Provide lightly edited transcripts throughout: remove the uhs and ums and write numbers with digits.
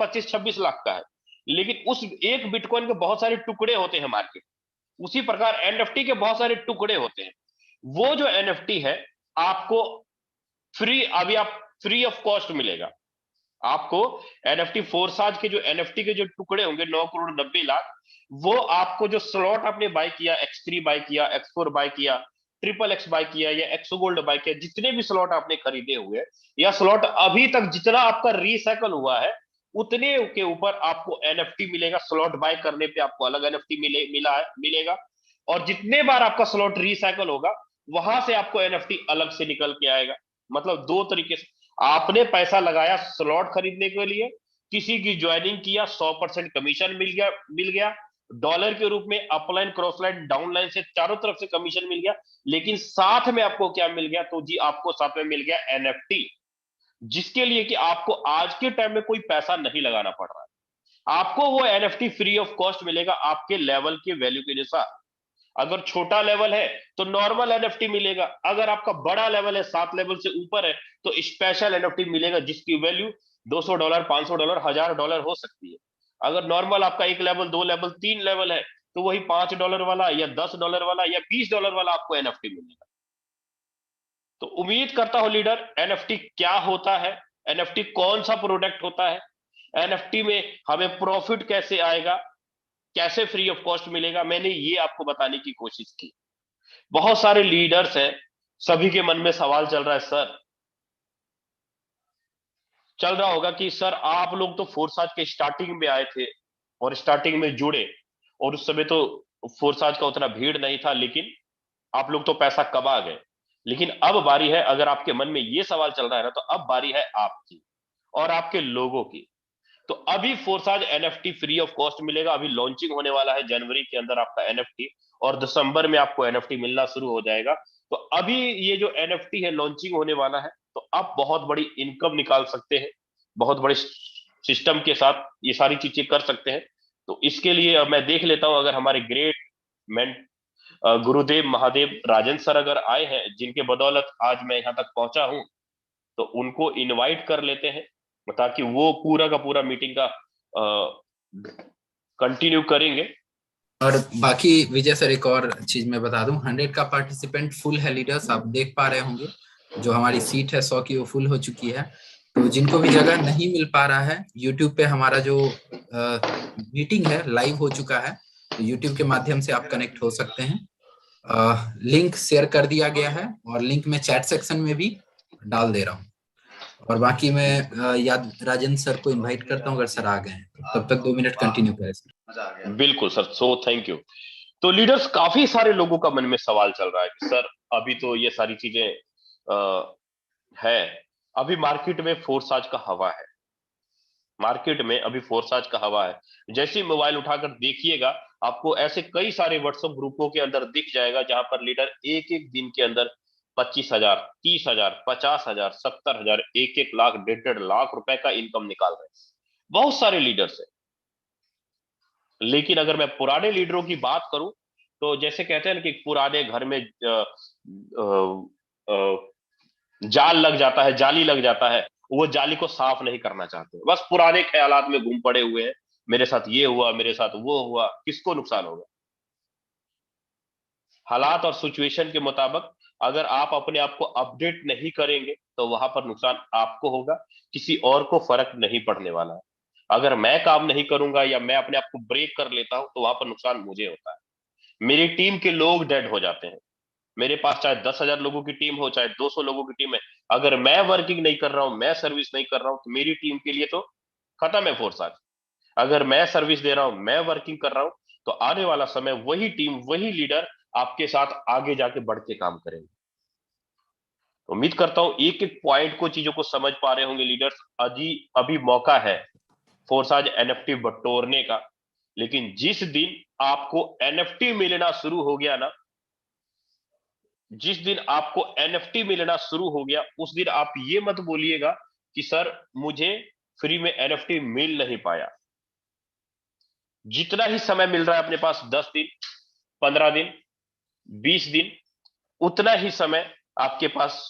25-26 लाख का है, लेकिन उस एक बिटकॉइन के बहुत सारे टुकड़े होते हैं मार्केट। उसी प्रकार एनएफटी के बहुत सारे टुकड़े होते हैं। वो जो एनएफटी है आपको अभी आप फ्री ऑफ कॉस्ट मिलेगा आपको। एनएफटी फोरसाज के जो एनएफटी के जो टुकड़े होंगे 9 करोड़ 90 लाख, वो आपको जो स्लॉट आपने बाय किया, X3 बाय किया, X4 बाय किया, ट्रिपल एक्स बाय किया या एक्सो गोल्ड बाय किया, जितने भी स्लॉट आपने खरीदे हुए या स्लॉट अभी तक जितना आपका रिसाइकल हुआ है, उतने के ऊपर आपको एनएफटी मिलेगा। स्लॉट बाय करने पे आपको अलग एनएफटी मिलेगा, और जितने बार आपका स्लॉट रिसाइकल होगा वहां से आपको एनएफटी अलग से निकल के आएगा। मतलब दो तरीके से आपने पैसा लगाया स्लॉट खरीदने के लिए, किसी की ज्वाइनिंग किया, 100% कमीशन मिल गया डॉलर के रूप में, अपलाइन क्रॉसलाइन डाउनलाइन से चारों तरफ से कमीशन मिल गया। लेकिन साथ में आपको क्या मिल गया? तो जी आपको साथ में मिल गया एनएफटी, जिसके लिए कि आपको आज के टाइम में कोई पैसा नहीं लगाना पड़ रहा है। आपको वो एनएफटी फ्री ऑफ कॉस्ट मिलेगा आपके लेवल के वैल्यू के अनुसार। अगर छोटा लेवल है तो नॉर्मल एनएफटी मिलेगा, अगर आपका बड़ा लेवल है 7 लेवल से ऊपर है तो स्पेशल एनएफटी मिलेगा, जिसकी वैल्यू $200, $500, $1000 हो सकती है। अगर नॉर्मल आपका 1 लेवल, 2 लेवल, 3 लेवल है तो वही $5 वाला या $10 वाला या $20 वाला आपको एनएफटी मिलेगा। तो उम्मीद करता हूं लीडर, एनएफटी क्या होता है, एनएफटी कौन सा प्रोडक्ट होता है, एनएफटी में हमें प्रॉफिट कैसे आएगा, कैसे फ्री ऑफ कॉस्ट मिलेगा, मैंने ये आपको बताने की कोशिश की। बहुत सारे लीडर्स हैं, सभी के मन में सवाल चल रहा है सर, चल रहा होगा कि सर आप लोग तो फोरसाज के स्टार्टिंग में आए थे और स्टार्टिंग में जुड़े, और उस समय तो फोरसाज का उतना भीड़ नहीं था, लेकिन आप लोग तो पैसा कमा गए। लेकिन अब बारी है, अगर आपके मन में ये सवाल चल रहा है ना, तो अब बारी है आपकी और आपके लोगों की। तो अभी फोरसाज एनएफटी फ्री ऑफ कॉस्ट मिलेगा। अभी लॉन्चिंग होने वाला है जनवरी के अंदर आपका एनएफटी, और दिसंबर में आपको एनएफटी मिलना शुरू हो जाएगा। तो अभी ये जो एनएफटी है लॉन्चिंग होने वाला है, तो आप बहुत बड़ी इनकम निकाल सकते हैं, बहुत बड़े सिस्टम के साथ ये सारी चीजें कर सकते हैं। तो इसके लिए मैं देख लेता हूं, अगर हमारे ग्रेट मेंट गुरुदेव महादेव राजन सर अगर आए हैं, जिनके बदौलत आज मैं यहाँ तक पहुंचा हूं, तो उनको इनवाइट कर लेते हैं ताकि वो पूरा का पूरा मीटिंग का कंटिन्यू करेंगे। और बाकी विजय सर एक और चीज मैं बता दूं, 100 का पार्टिसिपेंट फुल है लीडर्स, आप देख पा रहे होंगे। जो हमारी सीट है 100 की वो फुल हो चुकी है। तो जिनको भी जगह नहीं मिल पा रहा है, यूट्यूब पे हमारा जो मीटिंग है लाइव हो चुका है, तो यूट्यूब के माध्यम से आप कनेक्ट हो सकते हैं। लिंक शेयर कर दिया गया है और लिंक में चैट सेक्शन में भी डाल दे रहा हूँ। और बाकी मैं याद राजेंद्र सर को इनवाइट करता हूँ, अगर सर आ गए हैं तो तब तक 2 मिनट कंटिन्यू करें सर। बिल्कुल सर, सो थैंक यू। तो लीडर्स, काफी सारे लोगों का मन में सवाल चल रहा है कि सर अभी तो ये सारी चीजें है, अभी मार्केट में फोरसाज का हवा है, मार्केट में अभी फोरसाज का हवा है। जैसे ही मोबाइल उठाकर देखिएगा, आपको ऐसे कई सारे व्हाट्सएप ग्रुपों के अंदर दिख जाएगा जहां पर लीडर एक एक दिन के अंदर 25,000, 30,000, 50,000, 70,000, 1-1 लाख, 1.5-1.5 लाख रुपए का इनकम निकाल रहे हैं। बहुत सारे लीडर्स है। लेकिन अगर मैं पुराने लीडरों की बात करूं, तो जैसे कहते हैं ना कि पुराने घर में जाल लग जाता है, जाली लग जाता है, वो जाली को साफ नहीं करना चाहते, बस पुराने ख्यालात में घूम पड़े हुए हैं। मेरे साथ ये हुआ, मेरे साथ वो हुआ, किसको नुकसान होगा? हालात और सिचुएशन के मुताबिक अगर आप अपने आप को अपडेट नहीं करेंगे तो वहां पर नुकसान आपको होगा, किसी और को फर्क नहीं पड़ने वाला है। अगर मैं काम नहीं करूंगा या मैं अपने आप को ब्रेक कर लेता हूं तो वहां पर नुकसान मुझे होता है, मेरी टीम के लोग डेड हो जाते हैं। मेरे पास चाहे 10,000 लोगों की टीम हो, चाहे 200 लोगों की टीम है, अगर मैं वर्किंग नहीं कर रहा हूं, मैं सर्विस नहीं कर रहा हूं, तो मेरी टीम के लिए तो खत्म है फोर्स आज। अगर मैं सर्विस दे रहा हूं, मैं वर्किंग कर रहा हूं, तो आने वाला समय वही टीम, वही लीडर आपके साथ आगे जाके बढ़ के काम करेंगे। उम्मीद करता हूं एक एक पॉइंट को, चीजों को समझ पा रहे होंगे लीडर्स। अभी अभी मौका है फोर्साज एनएफटी बटोरने का। लेकिन जिस दिन आपको एनएफटी मिलना शुरू हो गया ना, जिस दिन आपको एनएफटी मिलना शुरू हो गया, उस दिन आप ये मत बोलिएगा कि सर मुझे फ्री में एनएफटी मिल नहीं पाया। जितना ही समय मिल रहा है अपने पास, 10 दिन, 15 दिन, 20 दिन, उतना ही समय आपके पास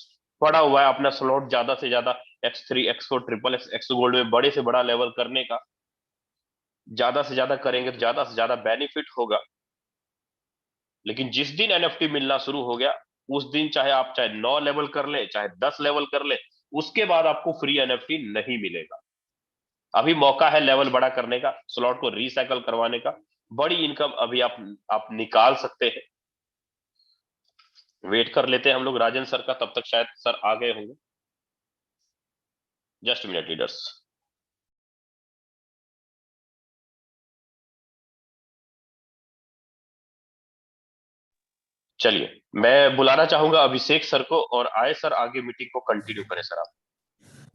पड़ा हुआ है अपना स्लॉट ज्यादा से ज्यादा X3, X4, triple x, x gold में बड़े से बड़ा लेवल करने का, ज्यादा से ज्यादा करेंगे तो ज्यादा से ज्यादा बेनिफिट होगा। लेकिन जिस दिन एनएफटी मिलना शुरू हो गया, उस दिन चाहे 9 लेवल कर ले, चाहे 10 लेवल कर ले, उसके बाद आपको फ्री एनएफटी नहीं मिलेगा। अभी मौका है लेवल बड़ा करने का, स्लॉट को रिसाइकल करवाने का, बड़ी इनकम अभी आप निकाल सकते हैं। वेट कर लेते हैं हम लोग राजन सर का, तब तक शायद सर आ गए होंगे। Just minute leaders. चलिए, मैं बुलाना चाहूंगा अभिषेक सर को, और आए सर आगे मीटिंग को कंटिन्यू करें सर आप।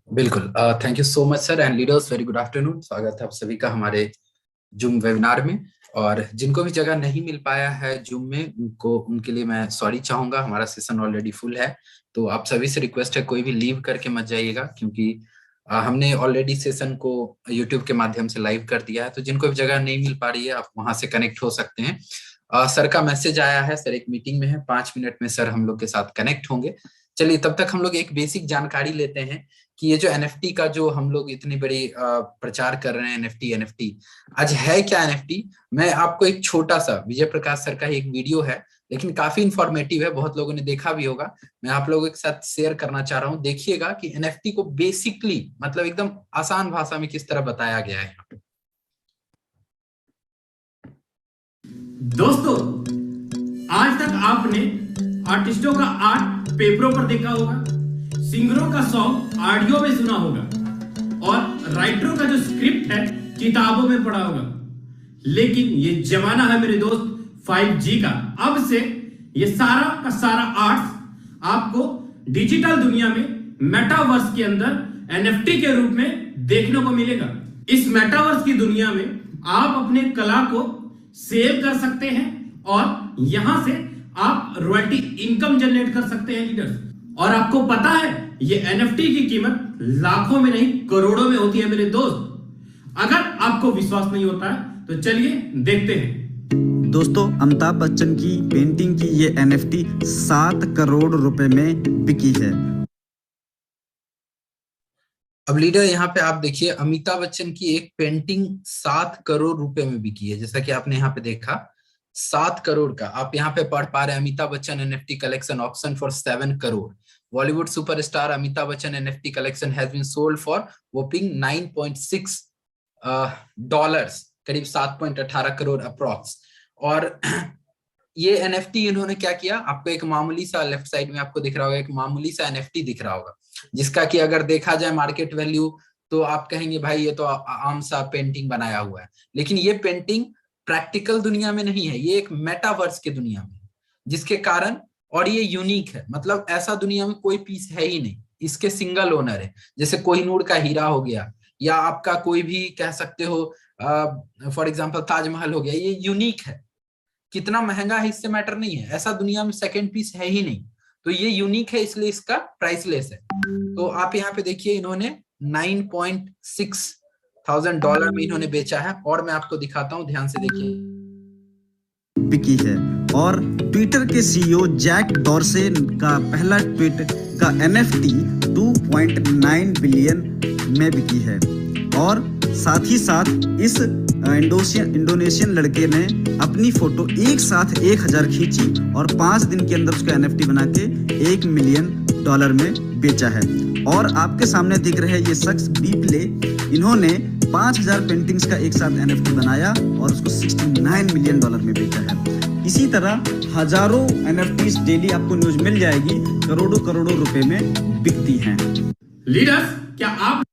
बिल्कुल, thank you so much sir and leaders, very good afternoon. स्वागत है आप सभी का हमारे जूम वेबिनार में। और जिनको भी जगह नहीं मिल पाया है जूम में, उनके लिए मैं सॉरी चाहूंगा। हमारा सेशन ऑलरेडी फुल है, तो आप सभी से रिक्वेस्ट है कोई भी लीव करके मत जाइएगा, क्योंकि हमने ऑलरेडी सेशन को यूट्यूब के माध्यम से लाइव कर दिया है। तो जिनको भी जगह नहीं मिल पा रही है, आप वहां से कनेक्ट हो सकते हैं। सर का मैसेज आया है, सर एक मीटिंग में है, 5 मिनट में सर हम लोग के साथ कनेक्ट होंगे। चलिए, तब तक हम लोग एक बेसिक जानकारी लेते हैं कि ये जो एनएफटी का जो हम लोग इतनी बड़ी प्रचार कर रहे हैं, एनएफटी आज है क्या एनएफटी। मैं आपको एक छोटा सा, विजय प्रकाश सर का ही एक वीडियो है, लेकिन काफी इंफॉर्मेटिव है, बहुत लोगों ने देखा भी होगा। मैं आप लोगों के साथ शेयर करना चाह रहा हूँ। देखिएगा कि एनएफटी को बेसिकली, मतलब एकदम आसान भाषा में किस तरह बताया गया है। दोस्तों, आज तक आपने आर्टिस्टों का आर्ट पेपरों पर देखा होगा, सिंगरों का सॉन्ग ऑडियो में सुना होगा, और राइटरों का जो स्क्रिप्ट है किताबों में पढ़ा होगा। लेकिन ये जमाना है मेरे दोस्त 5G का। अब से ये सारा का सारा आर्ट्स आपको डिजिटल दुनिया में, मेटावर्स के अंदर एनएफटी के रूप में देखने को मिलेगा। इस मेटावर्स की दुनिया में आप अपने कला को सेल कर सकते हैं, और यहां से आप रॉयल्टी इनकम जनरेट कर सकते हैं लीडर्स। और आपको पता है ये एनएफटी की कीमत लाखों में नहीं, करोड़ों में होती है मेरे दोस्त। अगर आपको विश्वास नहीं होता है तो चलिए देखते हैं। दोस्तों, अमिताभ बच्चन की पेंटिंग की ये एनएफटी 7 करोड़ रुपए में बिकी है। अब लीडर, यहाँ पे आप देखिए, अमिताभ बच्चन की एक पेंटिंग 7 करोड़ रुपए में बिकी है। जैसा कि आपने यहाँ पे देखा, 7 करोड़ का आप यहाँ पे पढ़ पा रहे हैं। Amitabh Bachchan NFT collection option for 7 crore. Bollywood superstar Amitabh Bachchan NFT collection has been sold for whopping $9.6, करीब 7.18 करोड़ अप्रॉक्स। और ये एनएफटी इन्होंने क्या किया, आपको एक मामूली सा लेफ्ट साइड में आपको दिख रहा होगा, एक मामूली सा एनएफटी दिख रहा होगा, जिसका कि अगर देखा जाए मार्केट वैल्यू तो आप कहेंगे भाई ये तो आम सा पेंटिंग बनाया हुआ है। लेकिन ये पेंटिंग प्रैक्टिकल दुनिया में नहीं है, ये एक मेटावर्स के दुनिया में, जिसके कारण, और ये यूनिक है, मतलब ऐसा दुनिया में कोई पीस है ही नहीं, इसके सिंगल ओनर है। जैसे कोहिनूर का हीरा हो गया, या आपका कोई भी कह सकते हो फॉर एग्जाम्पल ताजमहल हो गया, ये यूनिक है। कितना महंगा है इससे मैटर नहीं है, ऐसा दुनिया में सेकंड पीस है ही नहीं। तो ये यूनिक है, इसलिए इसका प्राइसलेस है। तो आप यहाँ पे देखिए, इन्होंने $9.6 में इन्होंने बेचा है। और मैं आपको दिखाता हूँ, ध्यान से देखिए, बिकी है। और ट्विटर के सीईओ जैक डॉर्से का पहला ट्वीट का एनएफटी 2.9 बिलियन में बिकी है। और साथ ही साथ इस इंडोनेशियन लड़के ने अपनी फोटो एक साथ 1000 खींची और 5 दिन के अंदर उसका एनएफटी बना के $1 मिलियन में बेचा है। और आपके सामने दिख रहे ये शख्स बीपले, इन्होंने 5000 पेंटिंग्स का एक साथ एनएफटी बनाया और उसको $69 मिलियन में बेचा है। इसी तरह हजारों एनएफटीज डेली आपको न्यूज मिल जाएगी, करोड़ों करोड़ों रुपए में बिकती हैं। लीडर्स, क्या आप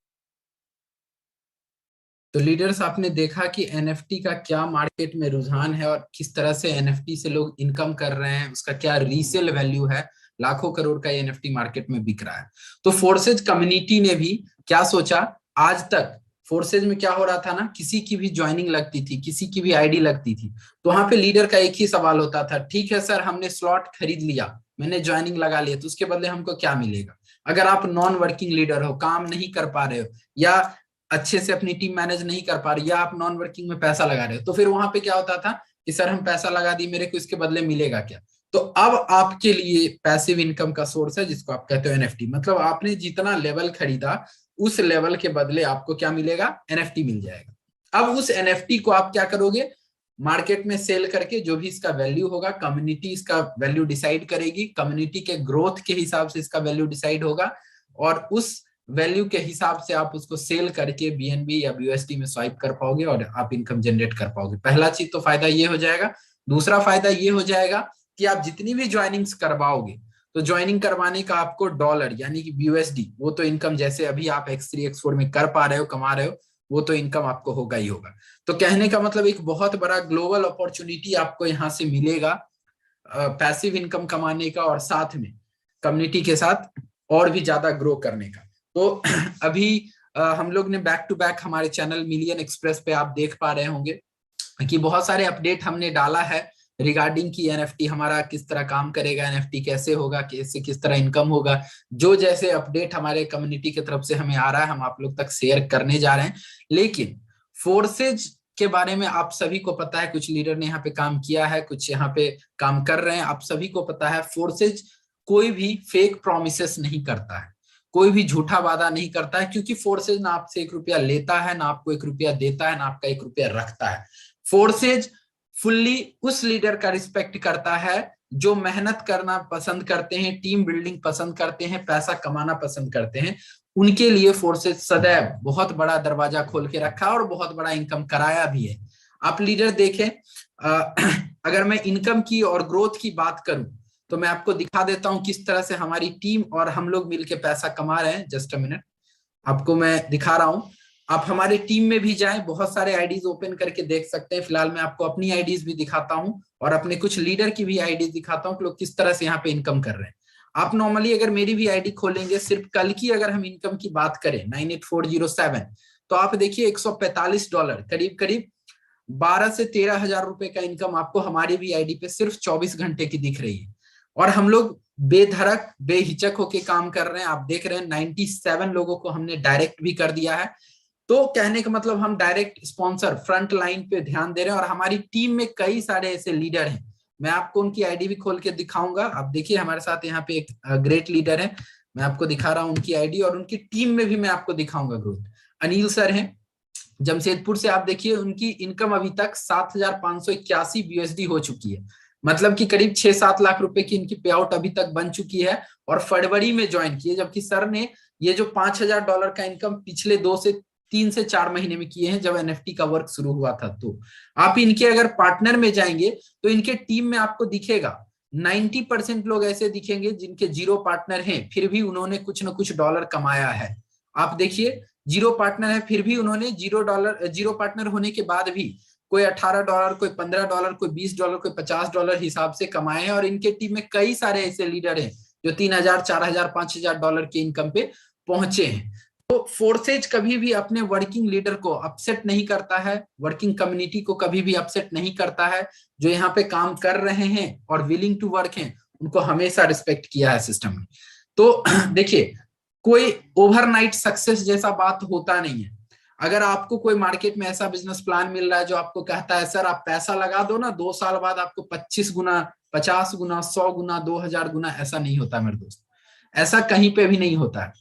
तो लीडर्स आपने देखा कि एनएफटी का क्या मार्केट में रुझान है, और किस तरह से एनएफटी से लोग इनकम कर रहे हैं, उसका क्या रीसेल वैल्यू है। लाखों करोड़ का एनएफटी मार्केट में बिक रहा है। तो फोर्सेज कम्युनिटी ने भी क्या सोचा, आज तक फोर्सेज में क्या हो रहा था ना, किसी की भी ज्वाइनिंग लगती थी, किसी की भी आईडी लगती थी, तो वहां पे लीडर का एक ही सवाल होता था, ठीक है सर, हमने स्लॉट खरीद लिया, मैंने ज्वाइनिंग लगा लिया, तो उसके बदले हमको क्या मिलेगा। अगर आप नॉन वर्किंग लीडर हो, काम नहीं कर पा रहे हो, या अच्छे से अपनी टीम मैनेज नहीं कर पा रही, या आप नॉन वर्किंग में पैसा लगा रहे हो, तो फिर वहां पे क्या होता था कि सर हम पैसा लगा दी, मेरे को इसके बदले मिलेगा क्या। तो अब आपके लिए पैसिव इनकम का सोर्स है जिसको आप कहते हो एनएफटी। मतलब आपने जितना लेवल खरीदा उस लेवल के बदले आपको क्या मिलेगा, एनएफटी मिल जाएगा। अब उस एनएफटी को आप क्या करोगे, मार्केट में सेल करके जो भी इसका वैल्यू होगा, कम्युनिटी इसका वैल्यू डिसाइड करेगी, कम्युनिटी के ग्रोथ के हिसाब से इसका वैल्यू डिसाइड होगा, और उस वैल्यू के हिसाब से आप उसको सेल करके बीएनबी या बीयूएसडी में स्वाइप कर पाओगे और आप इनकम जनरेट कर पाओगे। पहला चीज तो फायदा ये हो जाएगा। दूसरा फायदा ये हो जाएगा कि आप जितनी भी ज्वाइनिंग्स करवाओगे तो ज्वाइनिंग करवाने का आपको डॉलर यानी कि बीयूएसडी, वो तो इनकम जैसे अभी आप X3 X4 में कर पा रहे हो, कमा रहे हो, वो तो इनकम आपको होगा ही होगा। तो कहने का मतलब एक बहुत बड़ा ग्लोबल अपॉर्चुनिटी आपको यहाँ से मिलेगा पैसिव इनकम कमाने का, और साथ में कम्युनिटी के साथ और भी ज्यादा ग्रो करने का। तो अभी हम लोग ने बैक टू बैक हमारे चैनल मिलियन एक्सप्रेस पे आप देख पा रहे होंगे कि बहुत सारे अपडेट हमने डाला है रिगार्डिंग की एनएफटी हमारा किस तरह काम करेगा, एनएफटी कैसे होगा, कैसे किस तरह इनकम होगा। जो जैसे अपडेट हमारे कम्युनिटी की तरफ से हमें आ रहा है हम आप लोग तक शेयर करने जा रहे हैं। लेकिन फोर्सेज के बारे में आप सभी को पता है, कुछ लीडर ने यहाँ पे काम किया है, कुछ यहाँ पे काम कर रहे हैं, आप सभी को पता है फोर्सेज कोई भी फेक प्रोमिसेस नहीं करता है, कोई भी झूठा वादा नहीं करता है, क्योंकि फोर्सेज ना आपसे 1 रुपया लेता है, ना आपको 1 रुपया देता है, ना आपका 1 रुपया रखता है। फोर्सेज फुल्ली उस लीडर का रिस्पेक्ट करता है जो मेहनत करना पसंद करते हैं, टीम बिल्डिंग पसंद करते हैं, पैसा कमाना पसंद करते हैं। उनके लिए फोर्सेज सदैव बहुत बड़ा दरवाजा खोल के रखा और बहुत बड़ा इनकम कराया भी है। आप लीडर देखें, अगर मैं इनकम की और ग्रोथ की बात करूं तो मैं आपको दिखा देता हूं किस तरह से हमारी टीम और हम लोग मिलके पैसा कमा रहे हैं। जस्ट अ मिनट, आपको मैं दिखा रहा हूं। आप हमारे टीम में भी जाएं, बहुत सारे आईडीज ओपन करके देख सकते हैं। फिलहाल मैं आपको अपनी आईडीज भी दिखाता हूं और अपने कुछ लीडर की भी आईडीज दिखाता हूं कि लोग किस तरह से यहाँ पे इनकम कर रहे हैं। आप नॉर्मली अगर मेरी भी आईडी खोलेंगे, सिर्फ कल की अगर हम इनकम की बात करें 98407, तो आप देखिए $145 करीब करीब 12 से 13 हजार रुपए का इनकम आपको हमारी भी आईडी पे सिर्फ 24 घंटे की दिख रही है। और हम लोग बेधड़क बेहिचक होके काम कर रहे हैं। आप देख रहे हैं 97 लोगों को हमने डायरेक्ट भी कर दिया है। तो कहने का मतलब हम डायरेक्ट स्पॉन्सर फ्रंट लाइन पे ध्यान दे रहे हैं। और हमारी टीम में कई सारे ऐसे लीडर हैं, मैं आपको उनकी आईडी भी खोल के दिखाऊंगा। आप देखिए हमारे साथ यहाँ पे एक ग्रेट लीडर है, मैं आपको दिखा रहा हूँ उनकी आईडी, और उनकी टीम में भी मैं आपको दिखाऊंगा ग्रोथ। अनिल सर हैं जमशेदपुर से, आप देखिए उनकी इनकम अभी तक 7,581 बीएसडी हो चुकी है, मतलब कि करीब 6-7 लाख रुपए की इनकी पे आउट अभी तक बन चुकी है और फरवरी में ज्वाइन की है। जबकि सर ने ये जो $5,000 का इनकम पिछले 3 से 4 महीने में किए हैं, जब एनएफटी का वर्क शुरू हुआ था। तो आप इनके अगर पार्टनर में जाएंगे तो इनके टीम में आपको दिखेगा 90% लोग ऐसे दिखेंगे जिनके 0 पार्टनर हैं, फिर भी उन्होंने कुछ ना कुछ डॉलर कमाया है। आप देखिए 0 पार्टनर है, फिर भी उन्होंने $0 पार्टनर होने के बाद भी कोई $18, कोई $15, कोई $20, कोई $50 हिसाब से कमाए हैं। और इनके टीम में कई सारे ऐसे लीडर हैं जो $3,000, $4,000, $5,000 के इनकम पे पहुंचे हैं। तो फोर्सेज कभी भी अपने वर्किंग लीडर को अपसेट नहीं करता है, वर्किंग कम्युनिटी को कभी भी अपसेट नहीं करता है। जो यहाँ पे काम कर रहे हैं और विलिंग टू वर्क हैं, उनको हमेशा रिस्पेक्ट किया है सिस्टम में। तो देखिए कोई ओवरनाइट सक्सेस जैसा बात होता नहीं है। अगर आपको कोई मार्केट में ऐसा बिजनेस प्लान मिल रहा है जो आपको कहता है सर आप पैसा लगा दो ना, 2 साल बाद आपको 25 गुना, 50 गुना, 100 गुना, 2000 गुना, ऐसा नहीं होता मेरे दोस्त, ऐसा कहीं पे भी नहीं होता है।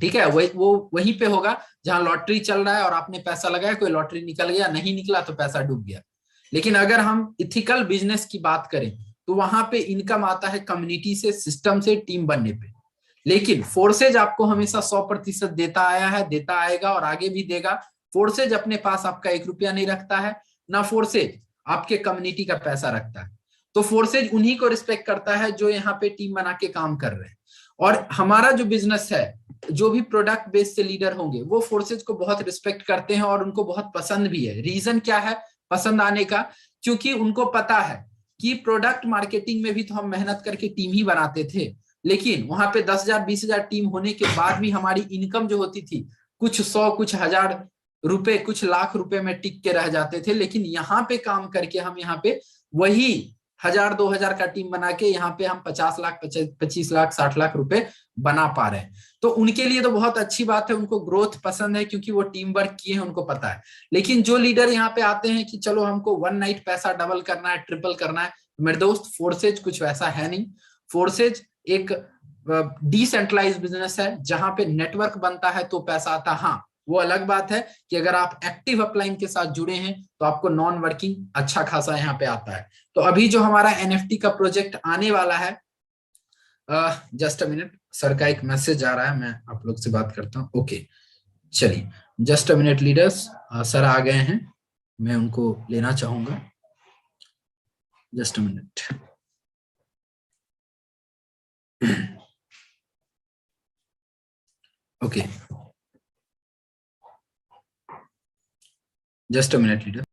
ठीक है, वो वहीं पे होगा जहां लॉटरी चल रहा है और आपने पैसा लगाया, कोई लॉटरी निकल गया, नहीं निकला तो पैसा डूब गया। लेकिन अगर हम इथिकल बिजनेस की बात करें तो वहां पे इनकम आता है कम्युनिटी से, सिस्टम से, टीम बनने पे। लेकिन फोर्सेज आपको हमेशा 100% देता आया है, देता आएगा और आगे भी देगा। फोर्सेज अपने पास आपका 1 रुपया नहीं रखता है, ना फोर्सेज आपके कम्युनिटी का पैसा रखता है। तो फोर्सेज उन्हीं को रिस्पेक्ट करता है जो यहाँ पे टीम बना के काम कर रहे हैं। और हमारा जो बिजनेस है, जो भी प्रोडक्ट बेस से लीडर होंगे वो फोर्सेज को बहुत रिस्पेक्ट करते हैं और उनको बहुत पसंद भी है। रीजन क्या है पसंद आने का? क्योंकि उनको पता है कि प्रोडक्ट मार्केटिंग में भी तो हम मेहनत करके टीम ही बनाते थे, लेकिन वहां पे 10,000 20,000 टीम होने के बाद भी हमारी इनकम जो होती थी कुछ 100 कुछ 1000 रुपए, कुछ लाख रुपए में टिक के रह जाते थे। लेकिन यहाँ पे काम करके हम यहाँ पे वही 1000-2000 का टीम बना के यहाँ पे हम 50 लाख 25 लाख 60 लाख रुपए बना पा रहे हैं। तो उनके लिए तो बहुत अच्छी बात है, उनको ग्रोथ पसंद है क्योंकि वो टीम वर्क किए हैं, उनको पता है। लेकिन जो लीडर यहाँ पे आते हैं कि चलो हमको वन नाइट पैसा डबल करना है, ट्रिपल करना है, मेरे दोस्त फोर्सेज कुछ वैसा है नहीं। फोर्सेज एक डिसेंट्रलाइज बिजनेस है, जहां पे नेटवर्क बनता है तो पैसा आता है। हाँ, वो अलग बात है कि अगर आप एक्टिव अपलाइन के साथ जुड़े हैं तो आपको नॉन वर्किंग अच्छा खासा यहाँ पे आता है। तो अभी जो हमारा एनएफटी का प्रोजेक्ट आने वाला है, जस्ट अ मिनट, सर का एक मैसेज आ रहा है, मैं आप लोग से बात करता हूँ। ओके, चलिए, just a minute leaders, sir आ गए हैं, मैं उनको लेना चाहूंगा, just a minute. Okay, just a minute leader.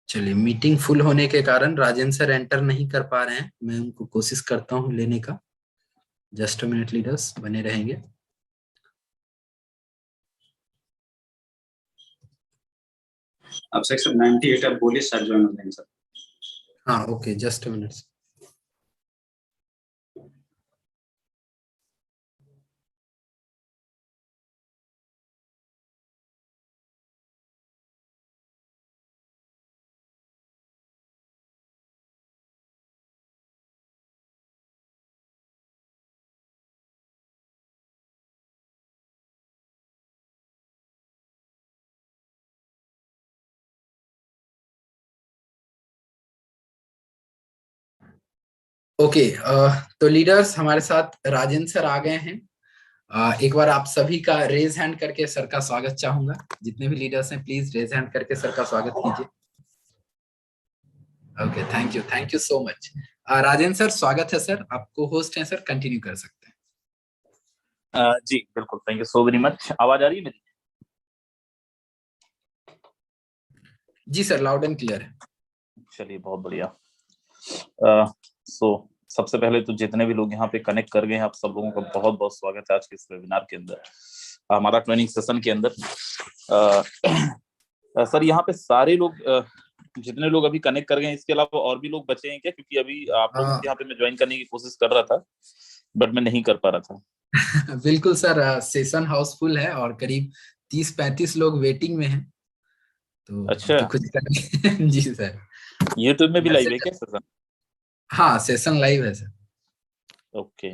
चलिए, मीटिंग फुल होने के कारण राजेंद्र सर एंटर नहीं कर पा रहे हैं, मैं उनको कोशिश करता हूँ लेने का। जस्ट अ मिनट लीडर्स, बने रहेंगे। अब सेक्शन 98 अब बोलिए, सर ज्वाइन हो जाएंगे सर। हाँ, okay, just a minute. Okay, तो लीडर्स हमारे साथ राजेंद्र सर आ गए हैं। एक बार आप सभी का रेज हैंड करके सर का स्वागत चाहूंगा। जितने भी लीडर्स हैं प्लीज रेज हैंड करके सर का स्वागत कीजिए। Okay, thank you so much. Rajendra sir, स्वागत है सर, आपको होस्ट हैं सर, कंटिन्यू कर सकते हैं। जी बिल्कुल, thank you so very much. आवाज आ रही है मेरी? जी सर, लाउड एंड क्लियर है। चलिए, बहुत बढ़िया। सबसे पहले तो जितने भी लोग यहाँ पे कनेक्ट कर गए हैं, आप सब लोगों का बहुत बहुत स्वागत है आज के इस वेबिनार के अंदर, हमारा ट्रेनिंग सेशन के अंदर। सर, यहाँ पे सारे लोग जितने लोग अभी कनेक्ट कर गए हैं, इसके अलावा और भी लोग बचे हैं क्या? क्योंकि अभी आप लोग यहाँ पे मैं ज्वाइन करने की कोशिश कर रहा था, बट मैं नहीं कर पा रहा था। बिल्कुल सर, सेशन हाउसफुल है और करीब 30-35 लोग वेटिंग में हैं। तो अच्छा, तो कुछ करने जी सर। यूट्यूब में भी लाइव है क्या सेशन? हाँ, सेशन लाइव है सर। ओके,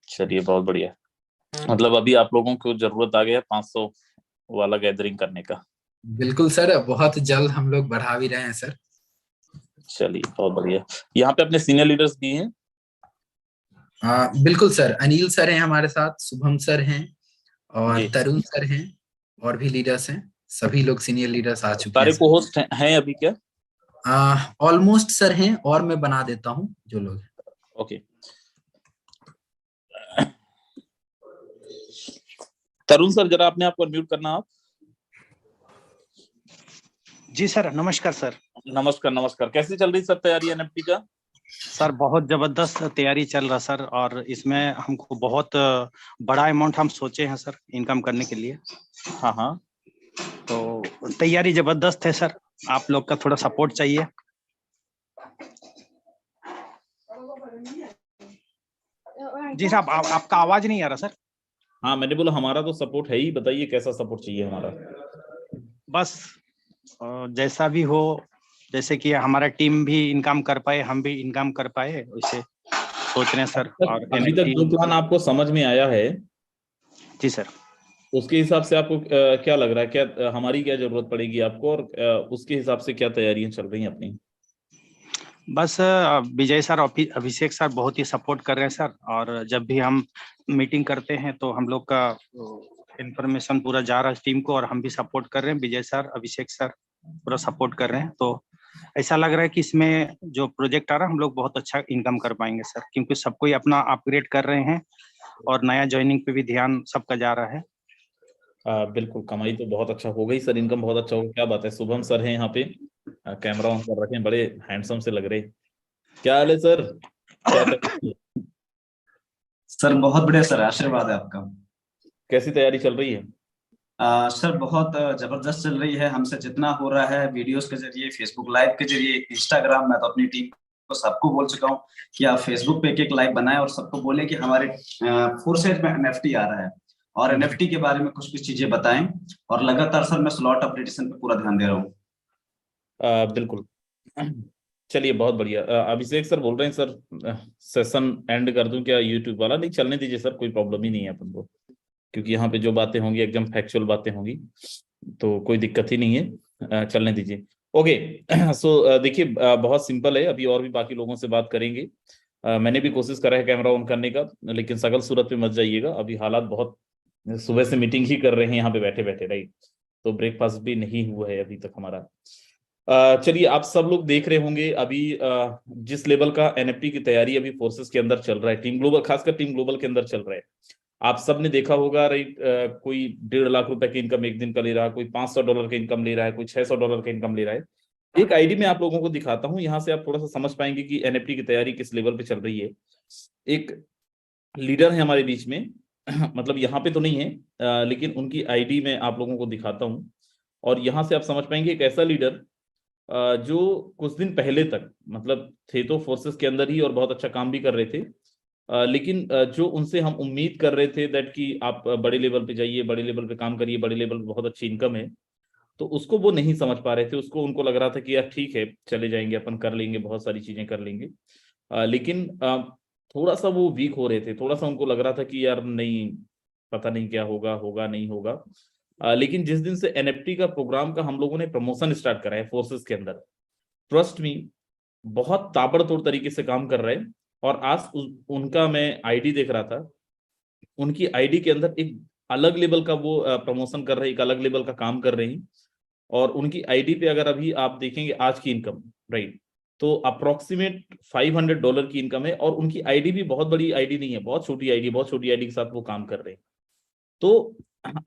चलिए, बहुत बढ़िया। मतलब अभी आप लोगों को जरूरत आ गया 500 वाला गैदरिंग करने का। बिल्कुल सर, बहुत जल्द हम लोग बढ़ा भी रहे हैं सर। चलिए, बहुत बढ़िया। यहाँ पे अपने सीनियर लीडर्स भी हैं? बिल्कुल सर, अनिल सर हैं हमारे साथ, शुभम सर हैं और तरुण सर हैं, और भी लीडर्स हैं। सभी लोग सीनियर लीडर्स आ चुके हैं। सारे को होस्ट हैं अभी क्या? ऑलमोस्ट सर हैं, और मैं बना देता हूँ जो लोग। ओके, तरुण सर, जरा अपने आप को अनम्यूट करना आप। जी सर, नमस्कार सर। नमस्कार। कैसी चल रही सर तैयारी एनएफटी का? सर, बहुत जबरदस्त तैयारी चल रहा सर, और इसमें हमको बहुत बड़ा अमाउंट हम सोचे हैं सर इनकम करने के लिए। हाँ, तो तैयारी जबरदस्त है सर, आप लोग का थोड़ा सपोर्ट चाहिए। जी साहब, आपका आवाज नहीं आ रहा सर। हाँ, मैंने बोला हमारा तो सपोर्ट है ही, बताइए कैसा सपोर्ट चाहिए हमारा। बस जैसा भी हो, जैसे कि हमारा टीम भी इनकम कर पाए, हम भी इनकम कर पाए, वैसे सोच रहे हैं सर। और अभी तक जो प्लान आपको समझ में आया है, जी सर, उसके हिसाब से आपको क्या लग रहा है, क्या हमारी क्या जरूरत पड़ेगी आपको, और उसके हिसाब से क्या तैयारियां चल रही हैं अपनी? बस विजय सर, अभिषेक सर बहुत ही सपोर्ट कर रहे हैं सर। और जब भी हम मीटिंग करते हैं तो हम लोग का इंफॉर्मेशन पूरा जा रहा है टीम को, और हम भी सपोर्ट कर रहे हैं। विजय सर, अभिषेक सर पूरा सपोर्ट कर रहे हैं। तो ऐसा लग रहा है कि इसमें जो प्रोजेक्ट आ रहा है हम लोग बहुत अच्छा इनकम कर पाएंगे सर, क्योंकि सबको ही अपना अपग्रेड कर रहे हैं और नया ज्वाइनिंग पे भी ध्यान सबका जा रहा है। बिल्कुल, कमाई तो बहुत अच्छा हो गई सर, इनकम बहुत अच्छा हो गया। क्या बात है, शुभम सर हैं यहाँ पे, कैमरा ऑन कर रखे हैं, बड़े हैंडसम से लग रहे। क्या हाल है सर, क्या सर बहुत बढ़िया सर, आशीर्वाद है आपका। कैसी तैयारी चल रही है? सर बहुत जबरदस्त चल रही है। हमसे जितना हो रहा है वीडियोस के जरिए, फेसबुक लाइव के जरिए, इंस्टाग्राम, मैं तो अपनी टीम को सबको बोल चुका हूँ कि आप फेसबुक पे एक लाइव बनाएं और सबको बोले कि हमारे फोर्सेज में एनएफटी आ रहा है और एनएफटी के बारे में कुछ कुछ चीजें बताएं। और लगातार सर मैं स्लॉट अपडेशन पे पूरा ध्यान दे रहा हूँ। बिल्कुल, चलिए बहुत बढ़िया। अभिषेक सर बोल रहे हैं सर सेशन एंड कर दूं क्या यूट्यूब वाला? नहीं, चलने दीजिए सर, कोई प्रॉब्लम ही नहीं है अपन को, क्योंकि यहाँ पे जो बातें होंगी एकदम फैक्चुअल बातें होंगी, तो कोई दिक्कत ही नहीं है, चलने दीजिए। ओके सो देखिए, बहुत सिंपल है। अभी और भी बाकी लोगों से बात करेंगे। मैंने भी कोशिश करा है कैमरा ऑन करने का, लेकिन सकल सूरत पे मत जाइएगा। अभी हालात बहुत, सुबह से मीटिंग ही कर रहे हैं यहाँ पे बैठे बैठे, राइट? तो ब्रेकफास्ट भी नहीं हुआ है अभी तक हमारा। चलिए, आप सब लोग देख रहे होंगे अभी जिस लेवल का एनएफटी की तैयारी अभी फोर्सेस के अंदर चल रहा है, टीम ग्लोबल, खासकर टीम ग्लोबल के अंदर चल रहा है। आप सब ने देखा होगा, राइट? कोई 1.5 लाख रुपए की इनकम एक दिन का ले रहा है, कोई $500 का इनकम ले रहा है, कोई $600 का इनकम ले रहा है। एक आईडी में आप लोगों को दिखाता हूं, यहां से आप थोड़ा सा समझ पाएंगे कि एनएफटी की तैयारी किस लेवल पे चल रही है। एक लीडर है हमारे बीच में मतलब यहाँ पे तो नहीं है, लेकिन उनकी आईडी में आप लोगों को दिखाता हूँ, और यहाँ से आप समझ पाएंगे एक ऐसा लीडर जो कुछ दिन पहले तक मतलब थे तो फोर्सेस के अंदर ही और बहुत अच्छा काम भी कर रहे थे, लेकिन जो उनसे हम उम्मीद कर रहे थे दैट कि आप बड़े लेवल पे जाइए, बड़े लेवल पे काम करिए, बड़े लेवल पे बहुत अच्छी इनकम है, तो उसको वो नहीं समझ पा रहे थे। उसको उनको लग रहा था कि यार ठीक है, चले जाएंगे, अपन कर लेंगे, बहुत सारी चीजें कर लेंगे, लेकिन थोड़ा सा वो वीक हो रहे थे। थोड़ा सा उनको लग रहा था कि यार नहीं, पता नहीं क्या होगा, होगा नहीं होगा। लेकिन जिस दिन से एनएफटी का प्रोग्राम का हम लोगों ने प्रमोशन स्टार्ट करा है फोर्सेस के अंदर, ट्रस्ट मी, बहुत ताबड़तोड़ तरीके से काम कर रहे हैं। और आज उनका मैं आईडी देख रहा था, उनकी आईडी के अंदर एक अलग लेवल का वो प्रमोशन कर रहे हैं, एक अलग लेवल का काम कर रहे हैं। और उनकी आईडी पे अगर अभी आप देखेंगे आज की इनकम, राइट, तो अप्रोक्सीमेट $500 की इनकम है। और उनकी आईडी भी बहुत बड़ी आईडी नहीं है, बहुत छोटी आईडी, बहुत छोटी आईडी के साथ वो काम कर रहे हैं। तो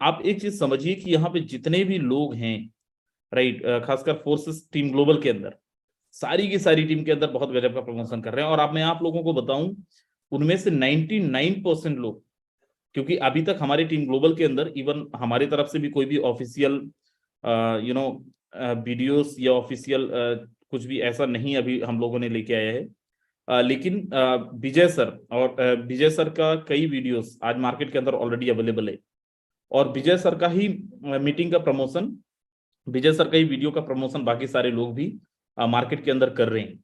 आप एक चीज समझिए कि यहाँ पे जितने भी लोग हैं, राइट, खासकर फोर्सेस टीम ग्लोबल के अंदर, सारी की सारी टीम के अंदर बहुत गजब का प्रमोशन कर रहे हैं। और मैं आप लोगों को बताऊं, उनमें से 99% लोग, क्योंकि अभी तक हमारी टीम ग्लोबल के अंदर इवन हमारी तरफ से भी कोई भी ऑफिशियल वीडियोस या ऑफिशियल कुछ भी ऐसा नहीं अभी हम लोगों ने लेके आया है, लेकिन विजय सर और विजय सर का कई वीडियोस आज मार्केट के अंदर ऑलरेडी अवेलेबल है। और विजय सर का ही मीटिंग का प्रमोशन, विजय सर का ही वीडियो का प्रमोशन बाकी सारे लोग भी मार्केट के अंदर कर रहे हैं,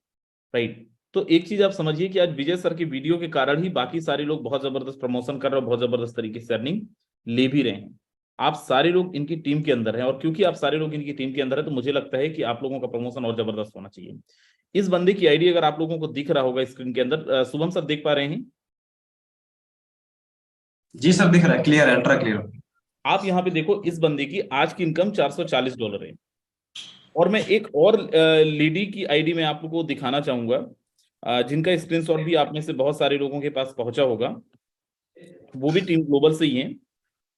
राइट? तो एक चीज आप समझिए कि आज विजय सर की वीडियो के कारण ही बाकी सारे लोग बहुत जबरदस्त प्रमोशन कर रहे हैं, बहुत जबरदस्त तरीके से अर्निंग ले भी रहे हैं। आप सारे लोग इनकी टीम के अंदर हैं, और क्योंकि आप सारे लोग इनकी टीम के अंदर है, तो मुझे लगता है कि आप लोगों का प्रमोशन और जबरदस्त होना चाहिए। इस बंदे की आईडी अगर आप लोगों को दिख रहा होगा स्क्रीन के अंदर, शुभम सर देख पा रहे हैं? जी सर दिख रहा है, क्लियर है, अल्ट्रा क्लियर। आप यहाँ पे देखो, इस बंदे की आज की इनकम $440 है। और मैं एक और लेडी की आईडी में आप लोगों को दिखाना चाहूंगा, जिनका स्क्रीनशॉट भी आप में से बहुत सारे लोगों के पास पहुंचा होगा, वो भी टीम ग्लोबल से ही है।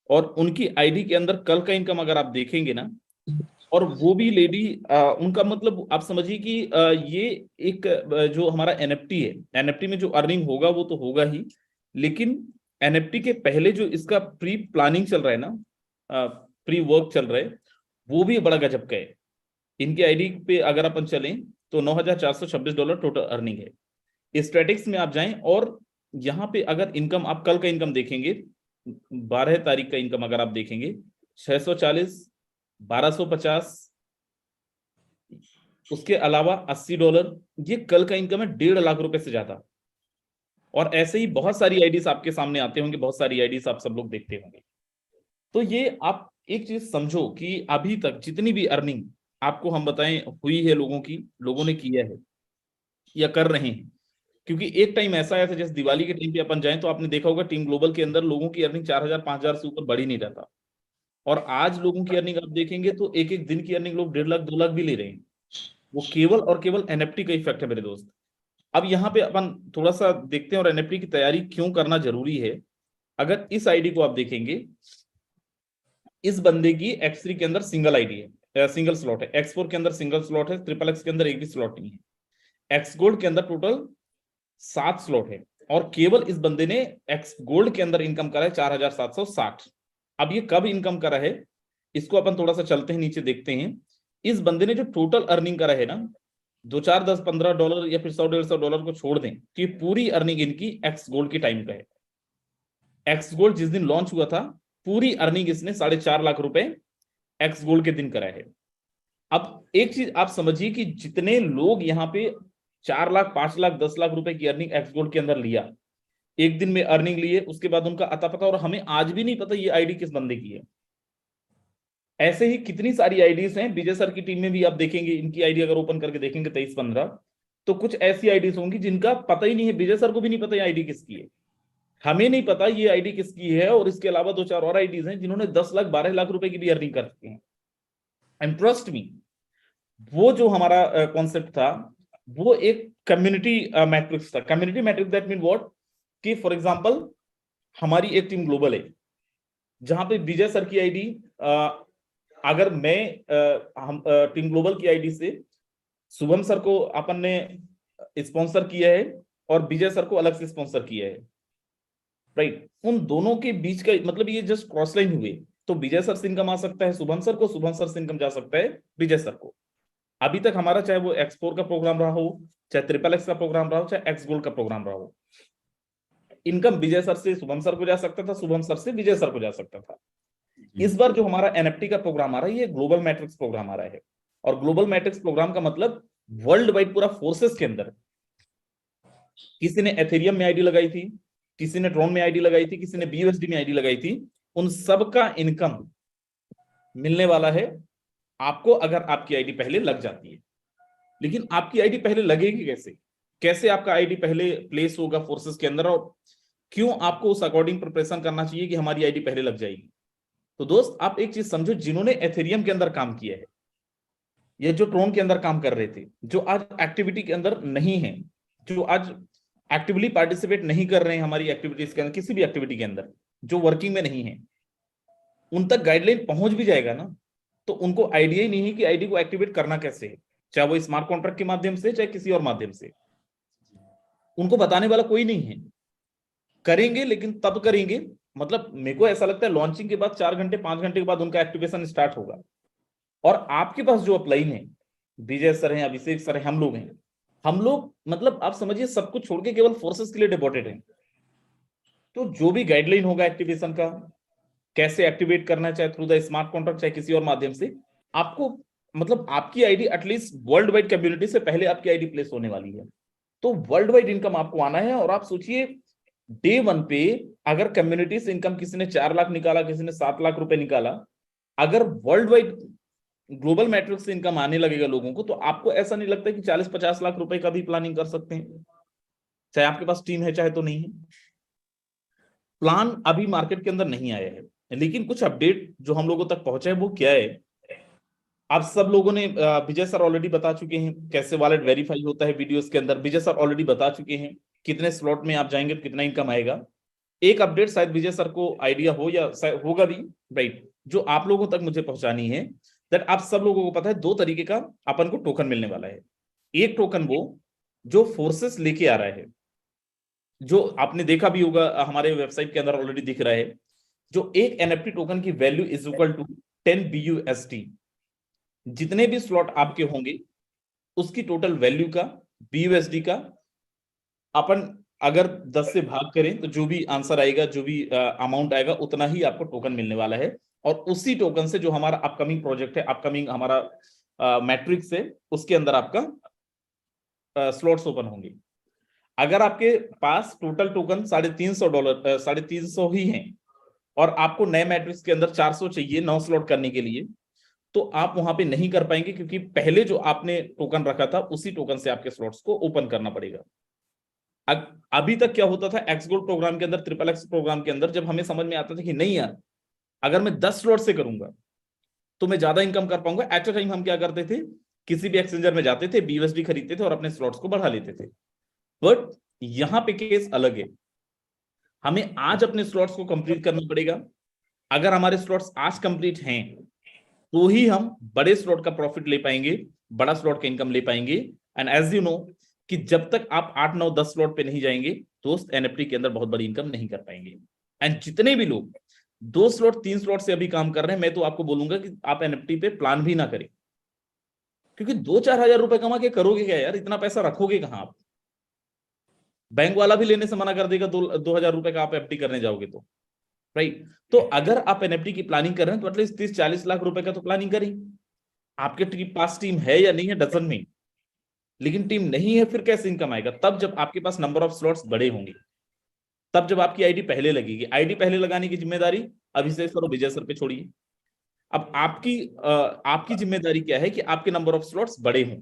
और उनकी आईडी के अंदर कल का इनकम अगर आप देखेंगे ना, और वो भी लेडी, उनका मतलब आप समझिए कि ये एक जो हमारा एनएफटी है, एनएफटी में जो अर्निंग होगा वो तो होगा ही, लेकिन एनएफटी के पहले जो इसका प्री प्लानिंग चल रहा है ना, प्री वर्क चल रहा है, वो भी बड़ा गजब का है। इनकी आईडी पे अगर अपन चलें तो $9,426 टोटल अर्निंग है। स्टैटिक्स में आप जाएं, और यहाँ पे अगर इनकम, आप कल का इनकम देखेंगे, 12 तारीख का इनकम अगर आप देखेंगे, 640, 1250, उसके अलावा $80, ये कल का इनकम है 1.5 लाख रुपए से ज्यादा। और ऐसे ही बहुत सारी आईडीज आपके सामने आते होंगे, बहुत सारी आईडीज आप सब लोग देखते होंगे। तो ये आप एक चीज समझो कि अभी तक जितनी भी अर्निंग आपको हम बताएं हुई है लोगों की, लोगों ने किया है या कर रहे हैं, क्योंकि एक टाइम ऐसा आया था जैसे दिवाली के टाइम पे अपन जाएं तो आपने देखा होगा टीम ग्लोबल के अंदर लोगों की अर्निंग 4,000 5,000 से ऊपर बढ़ ही नहीं रहता। और आज लोगों की अर्निंग आप देखेंगे तो एक एक दिन की अर्निंग लोग 1.5 लाख 2 लाख भी ले रहे हैं। वो केवल और केवल एनएफटी का इफेक्ट है मेरे दोस्त। अब यहाँ पे अपन थोड़ा सा देखते हैं और एनएफटी की तैयारी क्यों करना जरूरी है। अगर इस आईडी को आप देखेंगे, इस बंदे की X3 के अंदर सिंगल आईडी है, सिंगल स्लॉट है, X4 के अंदर सिंगल स्लॉट है, XXX के अंदर एक भी स्लॉट नहीं है, X गोल्ड के अंदर टोटल 7 स्लॉट है, और केवल इस बंदे ने X गोल्ड के अंदर इनकम करा है 4,760। अब ये कब इनकम करा है, इसको अपन थोड़ा सा चलते हैं नीचे देखते हैं। इस बंदे ने जो टोटल अर्निंग करा है ना, 2 4 10 15 डॉलर या फिर $100-150 को छोड़ दें कि पूरी अर्निंग इनकी X गोल्ड के टाइम का है। X गोल्ड जिस दिन लॉन्च हुआ था, पूरी अर्निंग इसने 4.5 लाख रुपए X गोल्ड के दिन करा है। अब एक चीज आप समझिए कि जितने लोग यहाँ पे 4 लाख 5 लाख 10 लाख रुपए की अर्निंग X गोल्ड के अंदर लिया, एक दिन में अर्निंग लिए, उसके बाद उनका अता पता, और हमें आज भी नहीं पता ये आईडी किस बंदे की है। ऐसे ही कितनी सारी आईडीज हैं, विजय सर की टीम में भी आप देखेंगे, इनकी आईडी अगर ओपन करके देखेंगे 23-15, तो कुछ ऐसी आईडीज होंगी जिनका पता ही नहीं है, विजय सर को भी नहीं पता ये आईडी किसकी है, हमें नहीं पता ये आईडी किसकी है। और इसके अलावा 2-4 और आईडीज हैं जिन्होंने 10 लाख 12 लाख रुपए की भी अर्निंग कर चुके हैं। एंड ट्रस्ट मी, वो जो हमारा कॉन्सेप्ट था वो एक कम्युनिटी मैट्रिक्स था। Community matrix that mean what, कि फॉर एग्जांपल हमारी एक टीम ग्लोबल है जहां पे विजय सर की आईडी, अगर मैं हम टीम ग्लोबल की आईडी से शुभम सर को अपन ने स्पॉन्सर किया है और विजय सर को अलग से स्पॉन्सर किया है, राइट, उन दोनों के बीच का मतलब ये जस्ट क्रॉस लाइन हुए, तो विजय सर से इनकम आ सकता है शुभम सर को, शुभम सर से इनकम जा सकता है विजय सर को। अभी तक हमारा चाहे वो X4 का प्रोग्राम रहा हो, चाहे XXX का प्रोग्राम रहा हो, चाहे X गोल्ड का प्रोग्राम रहा हो, इनकम विजय सर से शुभम सर को जा सकता था, शुभम सर से विजय सर को जा सकता था। इस बार जो हमारा एनएफटी का प्रोग्राम आ रहा है, ये ग्लोबल मैट्रिक्स प्रोग्राम आ रहा है। और ग्लोबल मैट्रिक्स प्रोग्राम का मतलब वर्ल्ड वाइड पूरा फोर्सेस के अंदर, किसी ने एथेरियम में आईडी लगाई थी, किसी ने ट्रॉन में आईडी लगाई थी, किसी ने BUSD में आईडी लगाई थी, उन सब का इनकम मिलने वाला है आपको अगर आपकी आईडी पहले लग जाती है। लेकिन आपकी आईडी पहले लगेगी कैसे, कैसे आपका आईडी पहले प्लेस होगा फोर्सेस के अंदर, और क्यों आपको उस अकॉर्डिंग प्रिपरेशन करना चाहिए कि हमारी आईडी पहले लग जाएगी। तो दोस्त आप एक चीज समझो, जिन्होंने एथेरियम के अंदर काम किया है या जो ट्रोन के अंदर काम कर रहे थे, जो आज एक्टिविटी के अंदर नहीं है, जो आज एक्टिवली पार्टिसिपेट नहीं कर रहे हैं हमारी एक्टिविटीज के अंदर, किसी भी एक्टिविटी के अंदर जो वर्किंग में नहीं है, उन तक गाइडलाइन पहुंच भी जाएगा ना, तो उनको आइडिया ही नहीं है कि आईडी को एक्टिवेट करना कैसे है, चाहे वो स्मार्ट कॉन्ट्रैक्ट के माध्यम से, चाहे किसी और माध्यम से। उनको बताने वाला कोई नहीं है। करेंगे लेकिन तब करेंगे, मतलब मेरे को ऐसा लगता है लॉन्चिंग के बाद 4 घंटे 5 घंटे के बाद उनका एक्टिवेशन स्टार्ट होगा। और आपके पास जो अपलाइन है, विजय सर हैं, अभिषेक सर हैं, हम लोग हैं, हम लोग मतलब आप समझिए सब कुछ छोड़ के केवल फोर्सेस के लिए डिवोटेड हैं। तो जो भी गाइडलाइन होगा एक्टिवेशन का, कैसे एक्टिवेट करना है, चाहे थ्रू द स्मार्ट कॉन्ट्रैक्ट चाहे किसी और माध्यम से, आपको मतलब आपकी ID at least world wide community से पहले आपकी आईडी प्लेस होने वाली है। तो वर्ल्ड वाइड इनकम आपको आना है। और आप सोचिए डे 1 पे अगर कम्युनिटी से इनकम किसी ने 4 लाख निकाला, किसी ने 7 लाख रुपए निकाला, अगर वर्ल्ड वाइड ग्लोबल मैट्रिक्स से इनकम आने लगेगा लोगों को, तो आपको ऐसा नहीं लगता कि 40-50 लाख रुपए का भी प्लानिंग कर सकते हैं, चाहे आपके पास टीम है चाहे तो नहीं है। प्लान अभी मार्केट के अंदर नहीं आया है, लेकिन कुछ अपडेट जो हम लोगों तक पहुंचा है वो क्या है, आप सब लोगों ने, विजय सर ऑलरेडी बता चुके हैं कैसे वॉलेट वेरीफाई होता है वीडियोस के अंदर, विजय सर ऑलरेडी बता चुके हैं कितने स्लॉट में आप जाएंगे तो कितना इनकम आएगा। एक अपडेट शायद विजय सर को आइडिया हो या होगा भी, राइट, जो आप लोगों तक मुझे पहुंचानी है, दैट आप सब लोगों को पता है 2 तरीके का अपन को टोकन मिलने वाला है। एक टोकन वो जो फोर्सेस लेके आ रहा है, जो आपने देखा भी होगा हमारे वेबसाइट के अंदर ऑलरेडी दिख रहा है, जो एक एनएफटी टोकन की value is equal to 10 BUSD। जितने भी स्लॉट आपके होंगे उसकी टोटल वैल्यू का BUSD का अपन अगर 10 से भाग करें तो जो भी आंसर आएगा, जो भी अमाउंट आएगा, उतना ही आपको टोकन मिलने वाला है। और उसी टोकन से जो हमारा अपकमिंग प्रोजेक्ट है, अपकमिंग हमारा मैट्रिक्स से उसके अंदर आपका स्लॉट्स ओपन होंगे। अगर आपके पास टोटल टोकन $350 350 ही हैं और आपको नए मैट्रिक्स के अंदर 400 चाहिए 9 स्लॉट करने के लिए, तो आप वहां पे नहीं कर पाएंगे, क्योंकि पहले जो आपने टोकन रखा था उसी टोकन से आपके स्लॉट्स को ओपन करना पड़ेगा। अभी तक क्या होता था एक्स गोल्ड प्रोग्राम के अंदर, ट्रिपल एक्स प्रोग्राम के अंदर, जब हमें समझ में आता था कि नहीं यार अगर मैं 10 स्लॉट से करूंगा तो मैं ज्यादा इनकम कर पाऊंगा, एट अ टाइम हम क्या करते थे, किसी भी एक्सचेंजर में जाते थे, BUSD खरीदते थे और अपने स्लॉट्स को बढ़ा लेते थे। बट यहां पे केस अलग है, हमें आज अपने स्लॉट्स को कंप्लीट करना पड़ेगा। अगर हमारे स्लॉट्स आज कंप्लीट हैं तो ही हम बड़े स्लॉट का प्रॉफिट ले पाएंगे, बड़ा स्लॉट का इनकम ले पाएंगे। एंड एज यू नो कि जब तक आप 8 9 10 स्लॉट पे नहीं जाएंगे दोस्त, NFT के अंदर बहुत बड़ी इनकम नहीं कर पाएंगे। एंड जितने भी लोग 2 स्लॉट 3 स्लॉट से अभी काम कर रहे हैं, मैं तो आपको बोलूंगा कि आप NFT पे प्लान भी ना करें, क्योंकि 2-4 हजार रुपए कमा के करोगे क्या यार, इतना पैसा रखोगे कहां आप? बैंक वाला भी लेने से मना कर देगा 2 हजार रुपए का आप FD करने जाओगे तो, राइट। तो अगर आप NFT की प्लानिंग कर रहे हैं तो एटलीस्ट 30-40 लाख रुपए का तो प्लानिंग करें। आपके पास टीम है या नहीं है डजंट मीन, लेकिन टीम नहीं है फिर कैसे इनकम आएगा? तब जब आपके पास नंबर ऑफ स्लॉट्स बड़े होंगे, तब जब आपकी आईडी पहले लगेगी। आईडी पहले लगाने की जिम्मेदारी अभिषेक सर और विजय सर पे छोड़िए। अब आपकी जिम्मेदारी क्या है कि आपके नंबर ऑफ स्लॉट्स बड़े हों।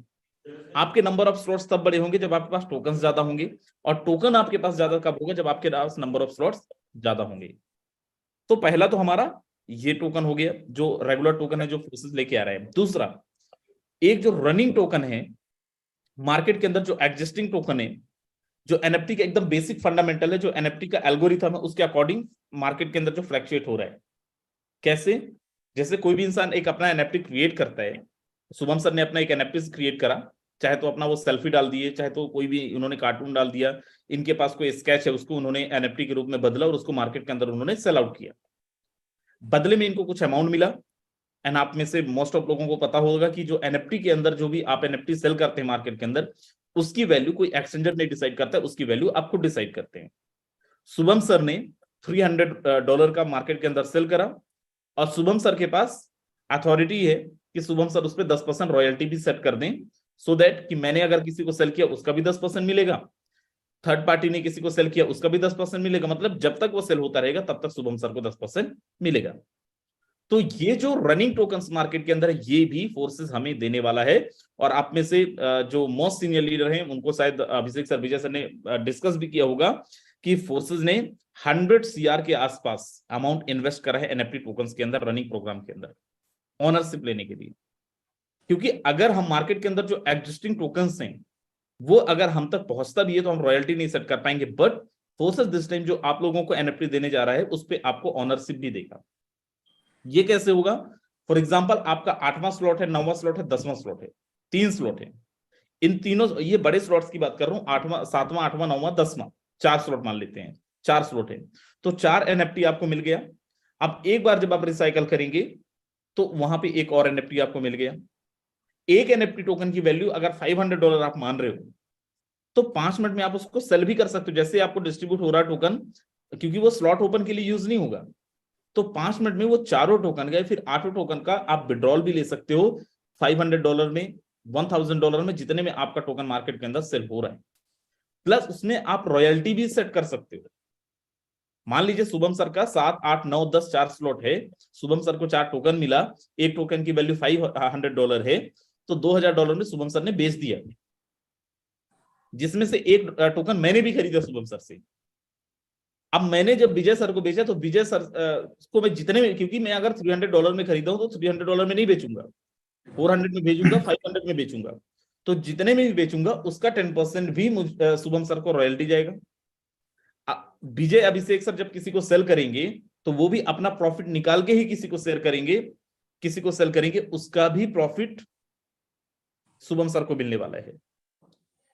आपके नंबर ऑफ स्लॉट्स तब बड़े होंगे जब आपके पास टोकन ज्यादा होंगे, और टोकन आपके पास ज्यादा कब होगा? जब आपके पास नंबर ऑफ स्लॉट्स ज्यादा होंगे। तो पहला तो हमारा ये टोकन हो गया जो रेगुलर टोकन है, जो फोर्सेस लेके आ रहा है। दूसरा, एक जो रनिंग टोकन है मार्केट के अंदर, जो एग्जिस्टिंग टोकन है, जो NFT का एकदम बेसिक फंडामेंटल है, जो NFT का एल्गोरिथम है उसके अकॉर्डिंग मार्केट के अंदर जो फ्लैक्चुएट हो रहा है। कैसे? जैसे कोई भी इंसान एक अपना NFT क्रिएट करता है, शुभम सर ने अपना एक NFT क्रिएट करा, चाहे तो अपना वो सेल्फी डाल दिए, चाहे तो कोई भी उन्होंने कार्टून डाल दिया, इनके पास कोई स्केच है उसको उन्होंने NFT के रूप में बदला और उसको मार्केट के अंदर उन्होंने सेल आउट किया। बदले में इनको कुछ अमाउंट मिला। एंड आप में से मोस्ट ऑफ लोगों को पता होगा कि जो NFT के अंदर जो भी आप NFT सेल करते हैं मार्केट के अंदर, उसकी वैल्यू कोई एक्सचेंजर नहीं डिसाइड करता है, उसकी वैल्यू आप खुद डिसाइड करते हैं। शुभम सर ने $300 का मार्केट के अंदर सेल करा, और शुभम सर के पास अथॉरिटी है कि शुभम सर उस पर 10% रॉयल्टी भी सेट कर दें, सो दैट कि मैंने अगर किसी को सेल किया उसका भी 10% मिलेगा, थर्ड पार्टी ने किसी को सेल किया उसका भी 10% मिलेगा। मतलब जब तक वो सेल होता रहेगा तब तक शुभम सर को 10% मिलेगा। तो ये जो रनिंग टोकन्स मार्केट के अंदर है, ये भी फोर्सेस हमें देने वाला है। और आप में से जो मोस्ट सीनियर लीडर हैं उनको शायद अभिषेक सर, विजय सर ने डिस्कस भी किया होगा कि फोर्सेस ने 100 CR के आसपास अमाउंट इन्वेस्ट करा है NFT टोकन्स के अंदर, रनिंग प्रोग्राम के अंदर ओनरशिप लेने के लिए। क्योंकि अगर हम मार्केट के अंदर जो एग्जिस्टिंग टोकन्स हैं वो अगर हम तक पहुंचता भी है तो हम रॉयल्टी नहीं सेट कर पाएंगे, बट फोर्सेस दिस टाइम जो आप लोगों को NFT देने जा रहा है उस पर आपको ऑनरशिप भी देगा। ये कैसे होगा? फॉर एग्जाम्पल, आपका 8वां स्लॉट है, 9वां स्लॉट है, 10वां स्लॉट है, 3 स्लॉट है। इन तीनों, ये बड़े स्लॉट्स की बात कर रहा हूं, 8वां 7वां 8वां 9वां 10वां, 4 स्लॉट मान लेते हैं, 4 स्लॉट है तो 4 NFT आपको मिल गया। अब एक बार जब आप रिसाइकल करेंगे तो वहां पे एक और NFT आपको मिल गया। एक NFT टोकन की वैल्यू अगर $500 आप मान रहे हो तो 5 मिनट में आप उसको सेल भी कर सकते हो। जैसे आपको डिस्ट्रीब्यूट हो रहा टोकन, क्योंकि वो स्लॉट ओपन के लिए यूज नहीं होगा, तो 5 मिनट में वो 4 टोकन गए, फिर 8 टोकन का आप विड्रॉल भी ले सकते हो $500 में, $1000 में, जितने में आपका टोकन मार्केट के अंदर सेल हो रहा है। प्लस उसमें आप रॉयल्टी भी सेट कर सकते हो। मान लीजिए शुभम सर का 7 8 9 10 4 स्लॉट है, शुभम सर को 4 टोकन मिला, एक टोकन की वैल्यू $500 है, तो $2000 में शुभम सर ने बेच दिया, जिसमें से एक टोकन मैंने भी खरीदा शुभम सर से। अब मैंने जब विजय सर को बेचा तो विजय सर को मैं जितने में, क्योंकि मैं अगर $300 में खरीदा हूं तो $300 में नहीं बेचूंगा, 400 में बेचूंगा, 500 में बेचूंगा, तो जितने में भी बेचूंगा उसका 10% भी शुभम सर को रॉयल्टी जाएगा। विजय अभिषेक सर जब किसी को सेल करेंगे तो वो भी अपना प्रॉफिट निकाल के ही किसी को शेयर करेंगे, किसी को सेल करेंगे, उसका भी प्रॉफिट शुभम सर को मिलने वाला है,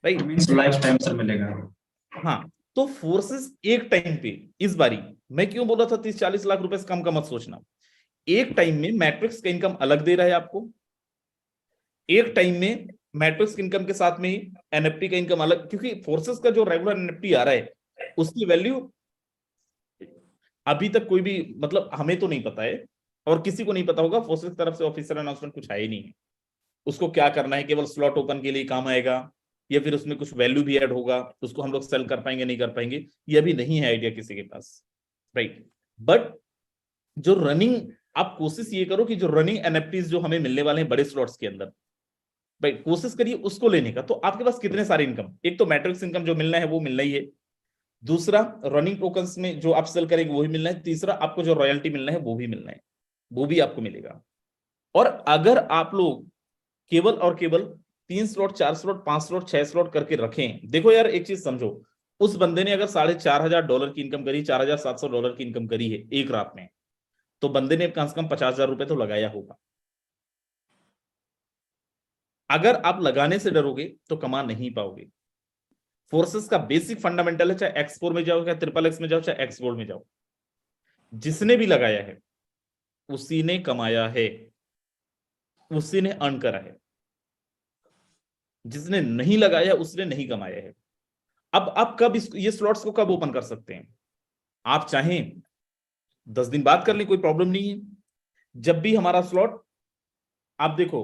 right? Means life time sir मिलेगा। हाँ, तो फोर्सेस एक टाइम पे, इस बारी मैं क्यों बोल रहा था 30-40 लाख रुपए से कम का मत सोचना, एक टाइम में मैट्रिक्स का इनकम अलग दे रहा है आपको, एक टाइम में मैट्रिक्स इनकम के साथ में ही NFT का इनकम अलग, क्योंकि फोर्सेस का जो रेगुलर NFT आ रहा है उसकी वैल्यू अभी तक कोई भी, मतलब हमें तो नहीं पता है और किसी को नहीं पता होगा, फोर्सेस की तरफ से ऑफिशियल अनाउंसमेंट कुछ आया ही नहीं है, उसको क्या करना है, केवल स्लॉट ओपन के लिए काम आएगा या फिर उसमें कुछ वैल्यू भी ऐड होगा, उसको हम लोग सेल कर पाएंगे नहीं कर पाएंगे, ये अभी नहीं है आइडिया किसी के पास, राइट। बट जो रनिंग, आप कोशिश ये करो कि जो रनिंग एनएफटीज जो हमें मिलने वाले हैं बड़े स्लॉट्स के अंदर, भाई कोशिश करिए उसको लेने का। तो आपके पास कितने सारे इनकम, एक तो मैट्रिक्स इनकम जो मिलना है वो मिलना ही है, दूसरा रनिंग टोकन्स में जो आप सेल करेंगे वो भी मिलना है, तीसरा आपको जो रॉयल्टी मिलना है वो भी मिलना है, वो भी आपको मिलेगा। और अगर आप लोग केवल और केवल 3 स्लॉट 4 स्लॉट 5 स्लॉट 6 स्लॉट करके रखें, देखो यार एक चीज समझो, उस बंदे ने अगर $4,500 की इनकम करी, $4,700 की इनकम करी है एक रात में, तो बंदे ने कम से कम 50,000 रुपए तो लगाया होगा। अगर आप लगाने से डरोगे तो कमा नहीं पाओगे। फोर्सेस का बेसिक फंडामेंटल है, चाहे X4 में जाओ, चाहे XXX में जाओ, चाहे एक्स गोल्ड में जाओ, जिसने भी लगाया है उसी ने कमाया है, उसी ने अर्न करा है, जिसने नहीं लगाया उसने नहीं कमाया है। अब आप कब ये स्लॉट्स को कब ओपन कर सकते हैं, आप चाहें 10 दिन बाद कर लें, कोई प्रॉब्लम नहीं है। जब भी हमारा स्लॉट, आप देखो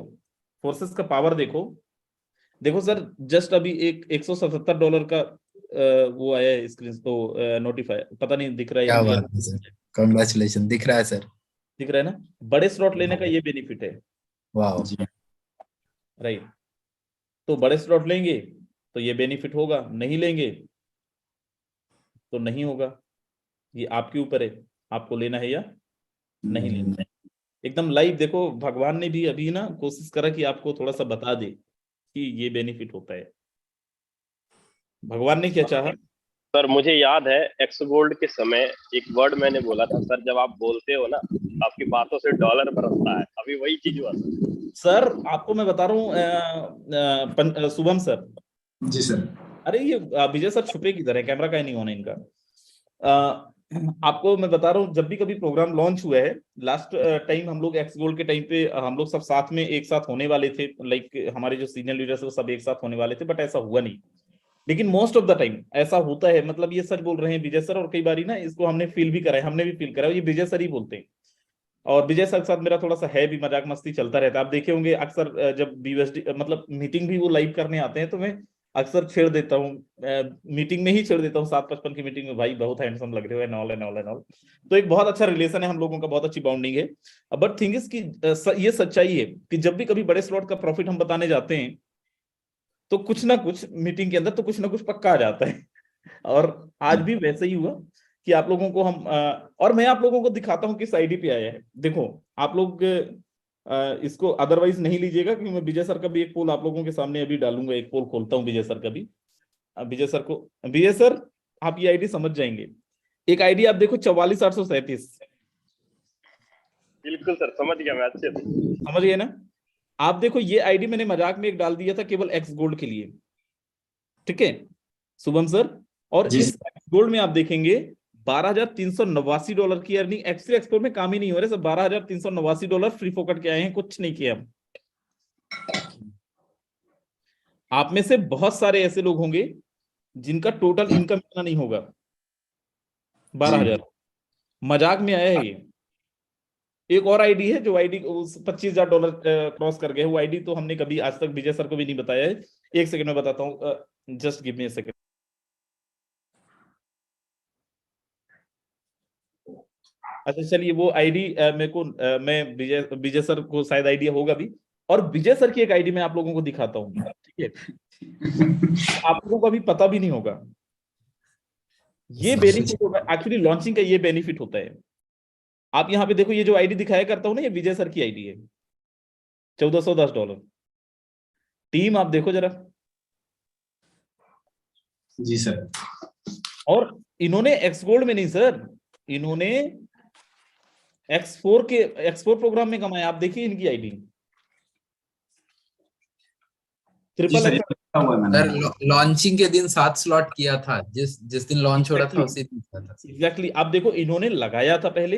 फोर्सेस का पावर देखो सर, जस्ट अभी एक $177 का वो आया है स्क्रीन तो नोटिफाई, पता नहीं दिख रहा है, क्या बात है सर, कांग्रेचुलेशन, दिख रहा है सर, दिख रहा है ना। बड़े स्लॉट लेने का ये बेनिफिट है, वाह, राइट। तो बड़े स्लॉट लेंगे तो ये बेनिफिट होगा, नहीं लेंगे तो नहीं होगा, ये आपके ऊपर है, आपको लेना है या नहीं लेना है। एकदम लाइव देखो, भगवान ने भी अभी ना कोशिश करा कि आपको थोड़ा सा बता दे कि ये बेनिफिट होता है। भगवान ने क्या चाहा सर, मुझे याद है एक्स गोल्ड के समय एक वर्ड मैंने बोला था सर, जब आप बोलते हो ना आपकी बातों से डॉलर बरसता है, अभी वही चीज हुआ सर। आपको मैं बता रहा हूँ शुभम सर। जी सर। अरे ये विजय सर छुपे किधर है, कैमरा का नहीं होना इनका। आपको मैं बता रहा हूँ, जब भी कभी प्रोग्राम लॉन्च हुआ है, लास्ट टाइम हम लोग एक्स गोल्ड के टाइम पे हम लोग सब साथ में एक साथ होने वाले थे, लाइक हमारे जो सीनियर लीडर्स है वो सब एक साथ होने वाले थे, बट ऐसा हुआ नहीं। लेकिन मोस्ट ऑफ द टाइम ऐसा होता है, मतलब ये सच बोल रहे हैं विजय सर, और कई बारी ना इसको हमने फील भी करा है, हमने भी फील करा है, ये विजय सर ही बोलते हैं। और विजय सर के साथ मेरा थोड़ा सा है भी, मजाक मस्ती चलता रहता है। आप देखे होंगे अक्सर जब बीयूएसडी मतलब मीटिंग भी वो लाइव करने आते हैं तो मैं अक्सर छेड़ देता हूँ, मीटिंग में ही छेड़ देता हूँ, 7:55 की मीटिंग में, भाई बहुत हैंडसम लग रहे हो, and all and all and all. तो एक बहुत अच्छा रिलेशन है हम लोगों का, बहुत अच्छी बाउंडिंग है। बट थिंग इज कि ये सच्चाई है कि जब भी कभी बड़े स्लॉट का प्रॉफिट हम बताने जाते हैं तो कुछ ना कुछ मीटिंग के अंदर तो कुछ ना कुछ पक्का आ जाता है। और आज भी वैसे ही हुआ कि आप लोगों को हम और मैं आप लोगों को दिखाता हूँ किस आईडी पे आया है। देखो आप लोग इसको अदरवाइज नहीं लीजिएगा, क्योंकि मैं विजय सर का भी एक पोल आप लोगों के सामने अभी डालूंगा, एक पोल खोलता हूँ विजय सर का भी। विजय सर को, विजय सर आप ये आईडी समझ जाएंगे। एक आईडी आप देखो 44,837। बिल्कुल सर, समझ गया मैं, अच्छे से समझ गए ना। आप देखो ये आईडी मैंने मजाक में एक डाल दिया था केवल एक्स गोल्ड के लिए, ठीक है शुभम सर। और इस एक्स गोल्ड में आप देखेंगे $12,389 की अर्निंग। एक्चुअली एक्सपोर्ट में काम ही नहीं हो रहा, सब $12,389 फ्री फोकट के आए हैं, कुछ नहीं किया हम। आप में से बहुत सारे ऐसे लोग होंगे जिनका टोटल इनकम इतना नहीं होगा, 12,000 मजाक में आया है ये। एक और आईडी है जो आईडी $25,000 क्रॉस कर गए, वो आईडी तो हमने कभी आज तक विजय सर को भी नहीं बताया है। एक सेकंड में बताता हूँ, just give me a second. अच्छा चलिए, वो आईडी मेरे को मैं विजय सर को शायद आइडिया होगा भी, और विजय सर की एक आईडी मैं आप लोगों को दिखाता हूँ, ठीक है। आप लोगों को अभी पता भी नहीं होगा, ये बेनिफिट होगा एक्चुअली लॉन्चिंग का, ये बेनिफिट होता है। आप यहाँ पे देखो, ये जो आईडी दिखाया करता हूँ ना, ये विजय सर की आईडी है, $1,410। टीम आप देखो जरा। जी सर। और इन्होंने एक्स गोल्ड में नहीं सर, इन्होंने एक्स4 प्रोग्राम में कमाया। आप देखिए इनकी आईडी लॉन्चिंग के दिन 7 स्लॉट किया था, जिस दिन लॉन्च हो रहा था उसी दिन किया था। एग्जैक्टली। आप देखो इन्होंने लगाया था पहले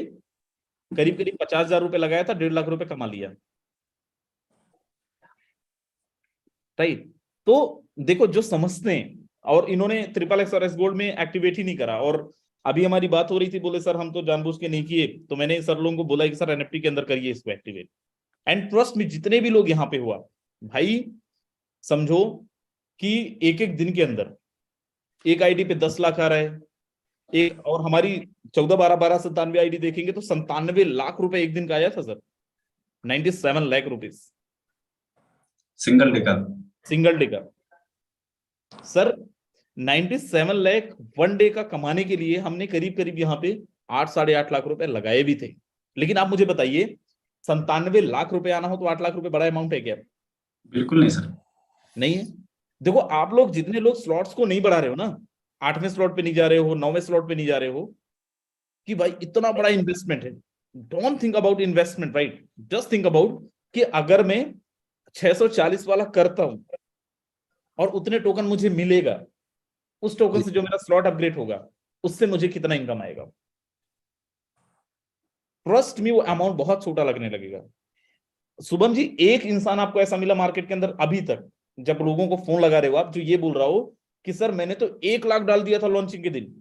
करीब 50,000 रुपए लगाया था, 1.5 लाख रुपए कमा लिया, राइट। तो देखो जो समझते हैं, और इन्होंने XXX और एस गोल्ड में एक्टिवेट ही नहीं करा। और अभी हमारी बात हो रही थी, बोले सर हम तो जानबूझ के नहीं किए, तो मैंने सर लोगों को बोला कि सर एनएफटी के अंदर करिए इसको एक्टिवेट। एंड ट्रस्ट में जितने भी लोग यहाँ पे हुआ, भाई समझो कि एक एक दिन के अंदर एक आईडी पे 10 लाख आ रहा है, एक और हमारी 14 12 12 97 आईडी देखेंगे तो 97 लाख रुपए एक दिन का आया था sir, 97 lakh rupees single day का। सिंगल डे का सर। 97 लाख वन डे का कमाने के लिए हमने करीब करीब यहाँ पे 8 साढ़े 8 लाख रुपए लगाए भी थे। लेकिन आप मुझे बताइए 97 लाख रुपए आना हो तो 8 लाख रुपए बड़ा अमाउंट है क्या? बिल्कुल नहीं सर, नहीं है। देखो आप लोग जितने लोग स्लॉट्स को नहीं बढ़ा रहे हो ना, 8वें स्लॉट पे नहीं जा रहे हो, 9वें स्लॉट पे नहीं जा रहे हो, कि भाई इतना बड़ा इन्वेस्टमेंट है। Don't think about investment, right, just think about कि अगर मैं 640 वाला करता हूं और उतने टोकन मुझे मिलेगा, उस टोकन से जो मेरा स्लॉट अपग्रेड होगा उससे मुझे कितना इनकम आएगा। ट्रस्ट मी, वो अमाउंट बहुत छोटा लगने लगेगा। शुभम जी, एक इंसान आपको ऐसा मिला मार्केट के अंदर अभी तक, जब लोगों को फोन लगा रहे हो आप, जो ये बोल रहा हो कि सर मैंने तो 1 लाख डाल दिया था लॉन्चिंग के दिन,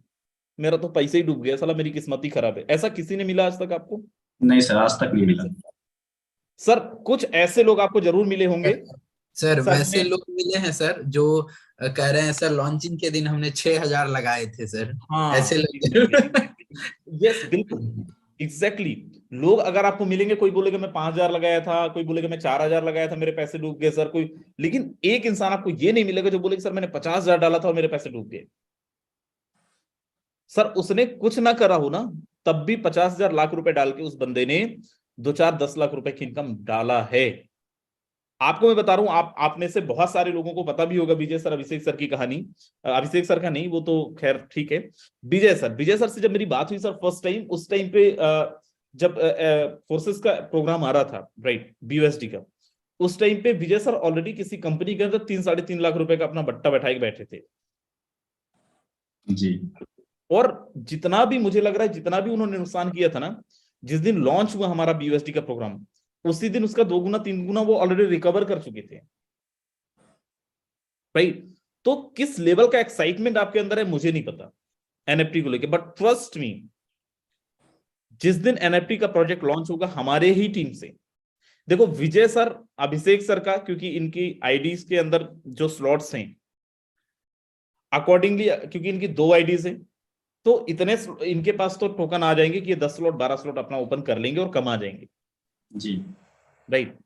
मेरा तो पैसे ही डूब गया, साला मेरी किस्मत ही खराब है? ऐसा किसी ने मिला आज तक आपको? नहीं सर, आज तक नहीं मिला। सर कुछ ऐसे लोग आपको जरूर मिले होंगे सर। वैसे लोग मिले हैं सर जो कह रहे हैं सर लॉन्चिंग के दिन हमने 6000 लगाए थे सर। हाँ, ऐसे लोग यस बिल्कुल एग्जैक्टली। लोग अगर आपको मिलेंगे, कोई बोलेगा मैं 5000 लगाया था, कोई बोलेगा मैं 4000 लगाया था, मेरे पैसे डूब गए सर, कोई। लेकिन एक इंसान आपको ये नहीं मिलेगा जो बोलेगा सर मैंने 50,000 डाला था और मेरे पैसे डूब गए। सर उसने कुछ ना करा हो ना, तब भी 50,000 लाख रुपए डाल के उस बंदे ने 2-4-10 लाख रुपए की इनकम डाला है। आपको मैं बता रहा हूं, आप में से बहुत सारे लोगों को पता भी होगा विजय सर, अभिषेक सर की कहानी। अभिषेक सर का नहीं, वो तो खैर ठीक है। विजय सर से जब मेरी बात हुई सर फर्स्ट टाइम, उस टाइम पे जब फोर्सेस का प्रोग्राम आ रहा था, राइट, BUSD का, उस टाइम पे विजय सर ऑलरेडी किसी कंपनी के अंदर 3-3.5 लाख रुपए का अपना बट्टा बैठाए बैठे थे जी। और जितना भी मुझे लग रहा है, जितना भी उन्होंने नुकसान किया था ना, जिस दिन लॉन्च हुआ हमारा BUSD का प्रोग्राम, उसी दिन उसका 2 गुना 3 गुना वो ऑलरेडी रिकवर कर चुके थे, राइट। तो किस लेवल का एक्साइटमेंट आपके अंदर है मुझे नहीं पता NFT को लेके, बट ट्रस्ट मी, जिस दिन NFT का प्रोजेक्ट लॉन्च होगा हमारे ही टीम से, देखो विजय सर, अभिषेक सर का, क्योंकि इनकी आईडीज के अंदर जो स्लॉट्स हैं अकॉर्डिंगली, क्योंकि इनकी 2 आईडीज हैं, तो इतने इनके पास तो टोकन आ जाएंगे कि ये 10 स्लॉट 12 स्लॉट अपना ओपन कर लेंगे और कमा जाएंगे जी, राइट।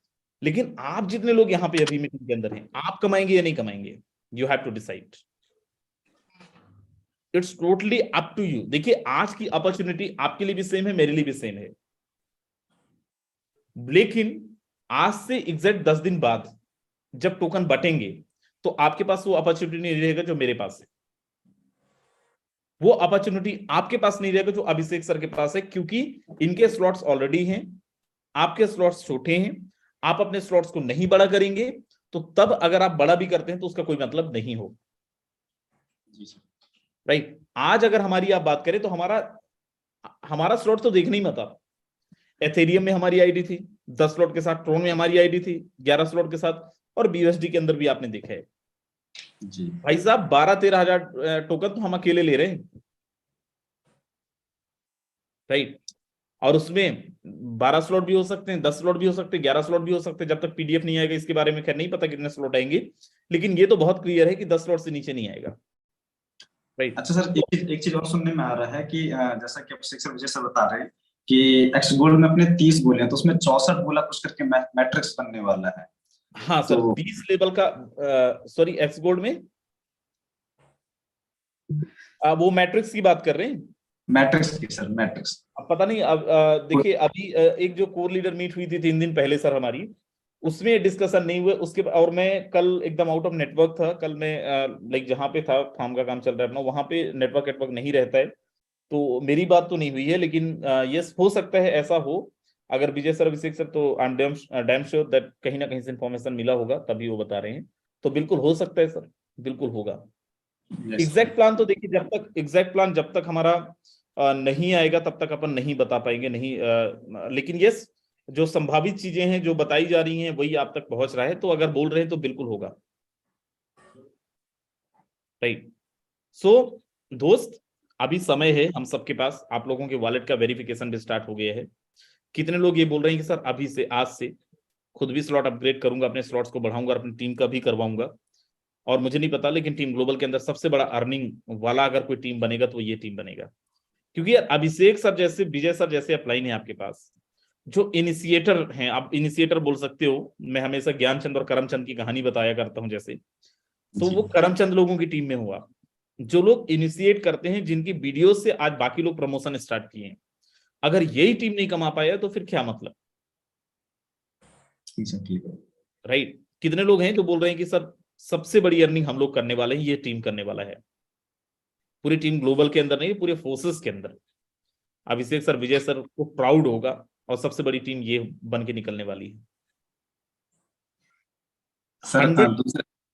लेकिन आप जितने लोग यहाँ पे अभी मीटिंग के अंदर हैं, आप कमाएंगे या नहीं कमाएंगे, you have to decide, it's totally up to you. देखिए आज की अपॉर्चुनिटी आपके लिए भी सेम है, मेरे लिए भी सेम है, लेकिन आज से एग्जैक्ट 10 दिन बाद जब टोकन बटेंगे तो आपके पास वो अपॉर्चुनिटी नहीं रहेगा जो मेरे पास है, वो अपॉर्चुनिटी आपके पास नहीं रहेगा जो अभिषेक सर के पास है, क्योंकि इनके स्लॉट्स ऑलरेडी हैं, आपके स्लॉट्स छोटे हैं, आप अपने स्लॉट्स को नहीं बड़ा करेंगे, तो तब अगर आप बड़ा भी करते हैं तो उसका कोई मतलब नहीं हो, राइट। आज अगर हमारी आप बात करें तो हमारा स्लॉट तो देखने ही मत आप, एथेरियम में हमारी आईडी थी 10 स्लॉट के साथ, ट्रोन में हमारी आईडी थी 11 स्लॉट के साथ, और BUSD के अंदर भी आपने देखा है जी। भाई साहब 12-13 हजार टोकन तो हम अकेले ले रहे हैं, राइट। और उसमें 12 स्लॉट भी हो सकते हैं, 10 स्लॉट भी हो सकते हैं, 11 स्लॉट भी हो सकते हैं, जब तक PDF नहीं आएगा इसके बारे में खैर नहीं पता कितने स्लॉट आएंगे, लेकिन ये तो बहुत क्लियर है कि 10 स्लॉट से नीचे नहीं आएगा, राइट। अच्छा सर, एक चीज और सुनने में आ रहा है कि जैसा कि अभिषेक सर मुझे सब बता रहे हैं कि एक्स गोल्ड में अपने 30 बोले हैं, तो उसमें 64 बोला कुछ करके मैट्रिक्स बनने वाला है। हाँ सर, 20 लेवल का, सॉरी एक्स गोल्ड में वो मैट्रिक्स की बात कर रहे हैं, मैट्रिक्स की सर, मैट्रिक्स। अब पता नहीं, अब देखिए अभी एक जो कोर लीडर मीट हुई थी 3 दिन पहले सर हमारी, उसमें डिस्कशन नहीं हुए उसके, और मैं कल एकदम आउट ऑफ नेटवर्क था, कल मैं लाइक जहाँ पे था फार्म का काम चल रहा है अपना, वहां पे नेटवर्क नहीं रहता है, तो मेरी बात तो नहीं हुई है, लेकिन यस हो सकता है ऐसा हो, अगर विजय सर अभिषेक सर, तो I am damn sure that कहीं ना कहीं से इन्फॉर्मेशन मिला होगा तभी वो बता रहे हैं, तो बिल्कुल हो सकता है सर, बिल्कुल होगा। एग्जैक्ट प्लान तो देखिए, जब तक हमारा नहीं आएगा तब तक अपन नहीं बता पाएंगे, नहीं लेकिन यस जो संभावित चीजें हैं जो बताई जा रही हैं वही आप तक पहुंच रहा है, तो अगर बोल रहे हैं तो बिल्कुल होगा, राइट। सो दोस्त, अभी समय है हम सबके पास, आप लोगों के वॉलेट का वेरिफिकेशन भी स्टार्ट हो गया है। कितने लोग ये बोल रहे हैं कि सर अभी से, आज से खुद भी स्लॉट अपग्रेड करूंगा, अपने स्लॉट्स को बढ़ाऊंगा, अपनी टीम का भी करवाऊंगा। और मुझे नहीं पता, लेकिन टीम ग्लोबल के अंदर सबसे बड़ा अर्निंग वाला अगर कोई टीम बनेगा तो ये टीम बनेगा। क्योंकि यार अभिषेक सर जैसे, विजय सर जैसे अपलाइन है आपके पास, जो इनिशिएटर हैं, आप इनिशिएटर बोल सकते हो। मैं हमेशा ज्ञानचंद और करमचंद की कहानी बताया करता हूं जैसे, तो वो करमचंद लोगों की टीम में हुआ, जो लोग इनिशिएट करते हैं, जिनकी वीडियो से आज बाकी लोग प्रमोशन स्टार्ट किए हैं। अगर यही टीम नहीं कमा पाया तो फिर क्या मतलब, राइट? कितने लोग हैं जो बोल रहे हैं कि सर सबसे बड़ी अर्निंग हम लोग करने वाले हैं, ये टीम करने वाला है। पूरी टीम ग्लोबल के अंदर नहीं, पूरे फोर्सेस के अंदर अभिषेक सर, विजय सर को प्राउड होगा, और सबसे बड़ी टीम ये बन के निकलने वाली है। सर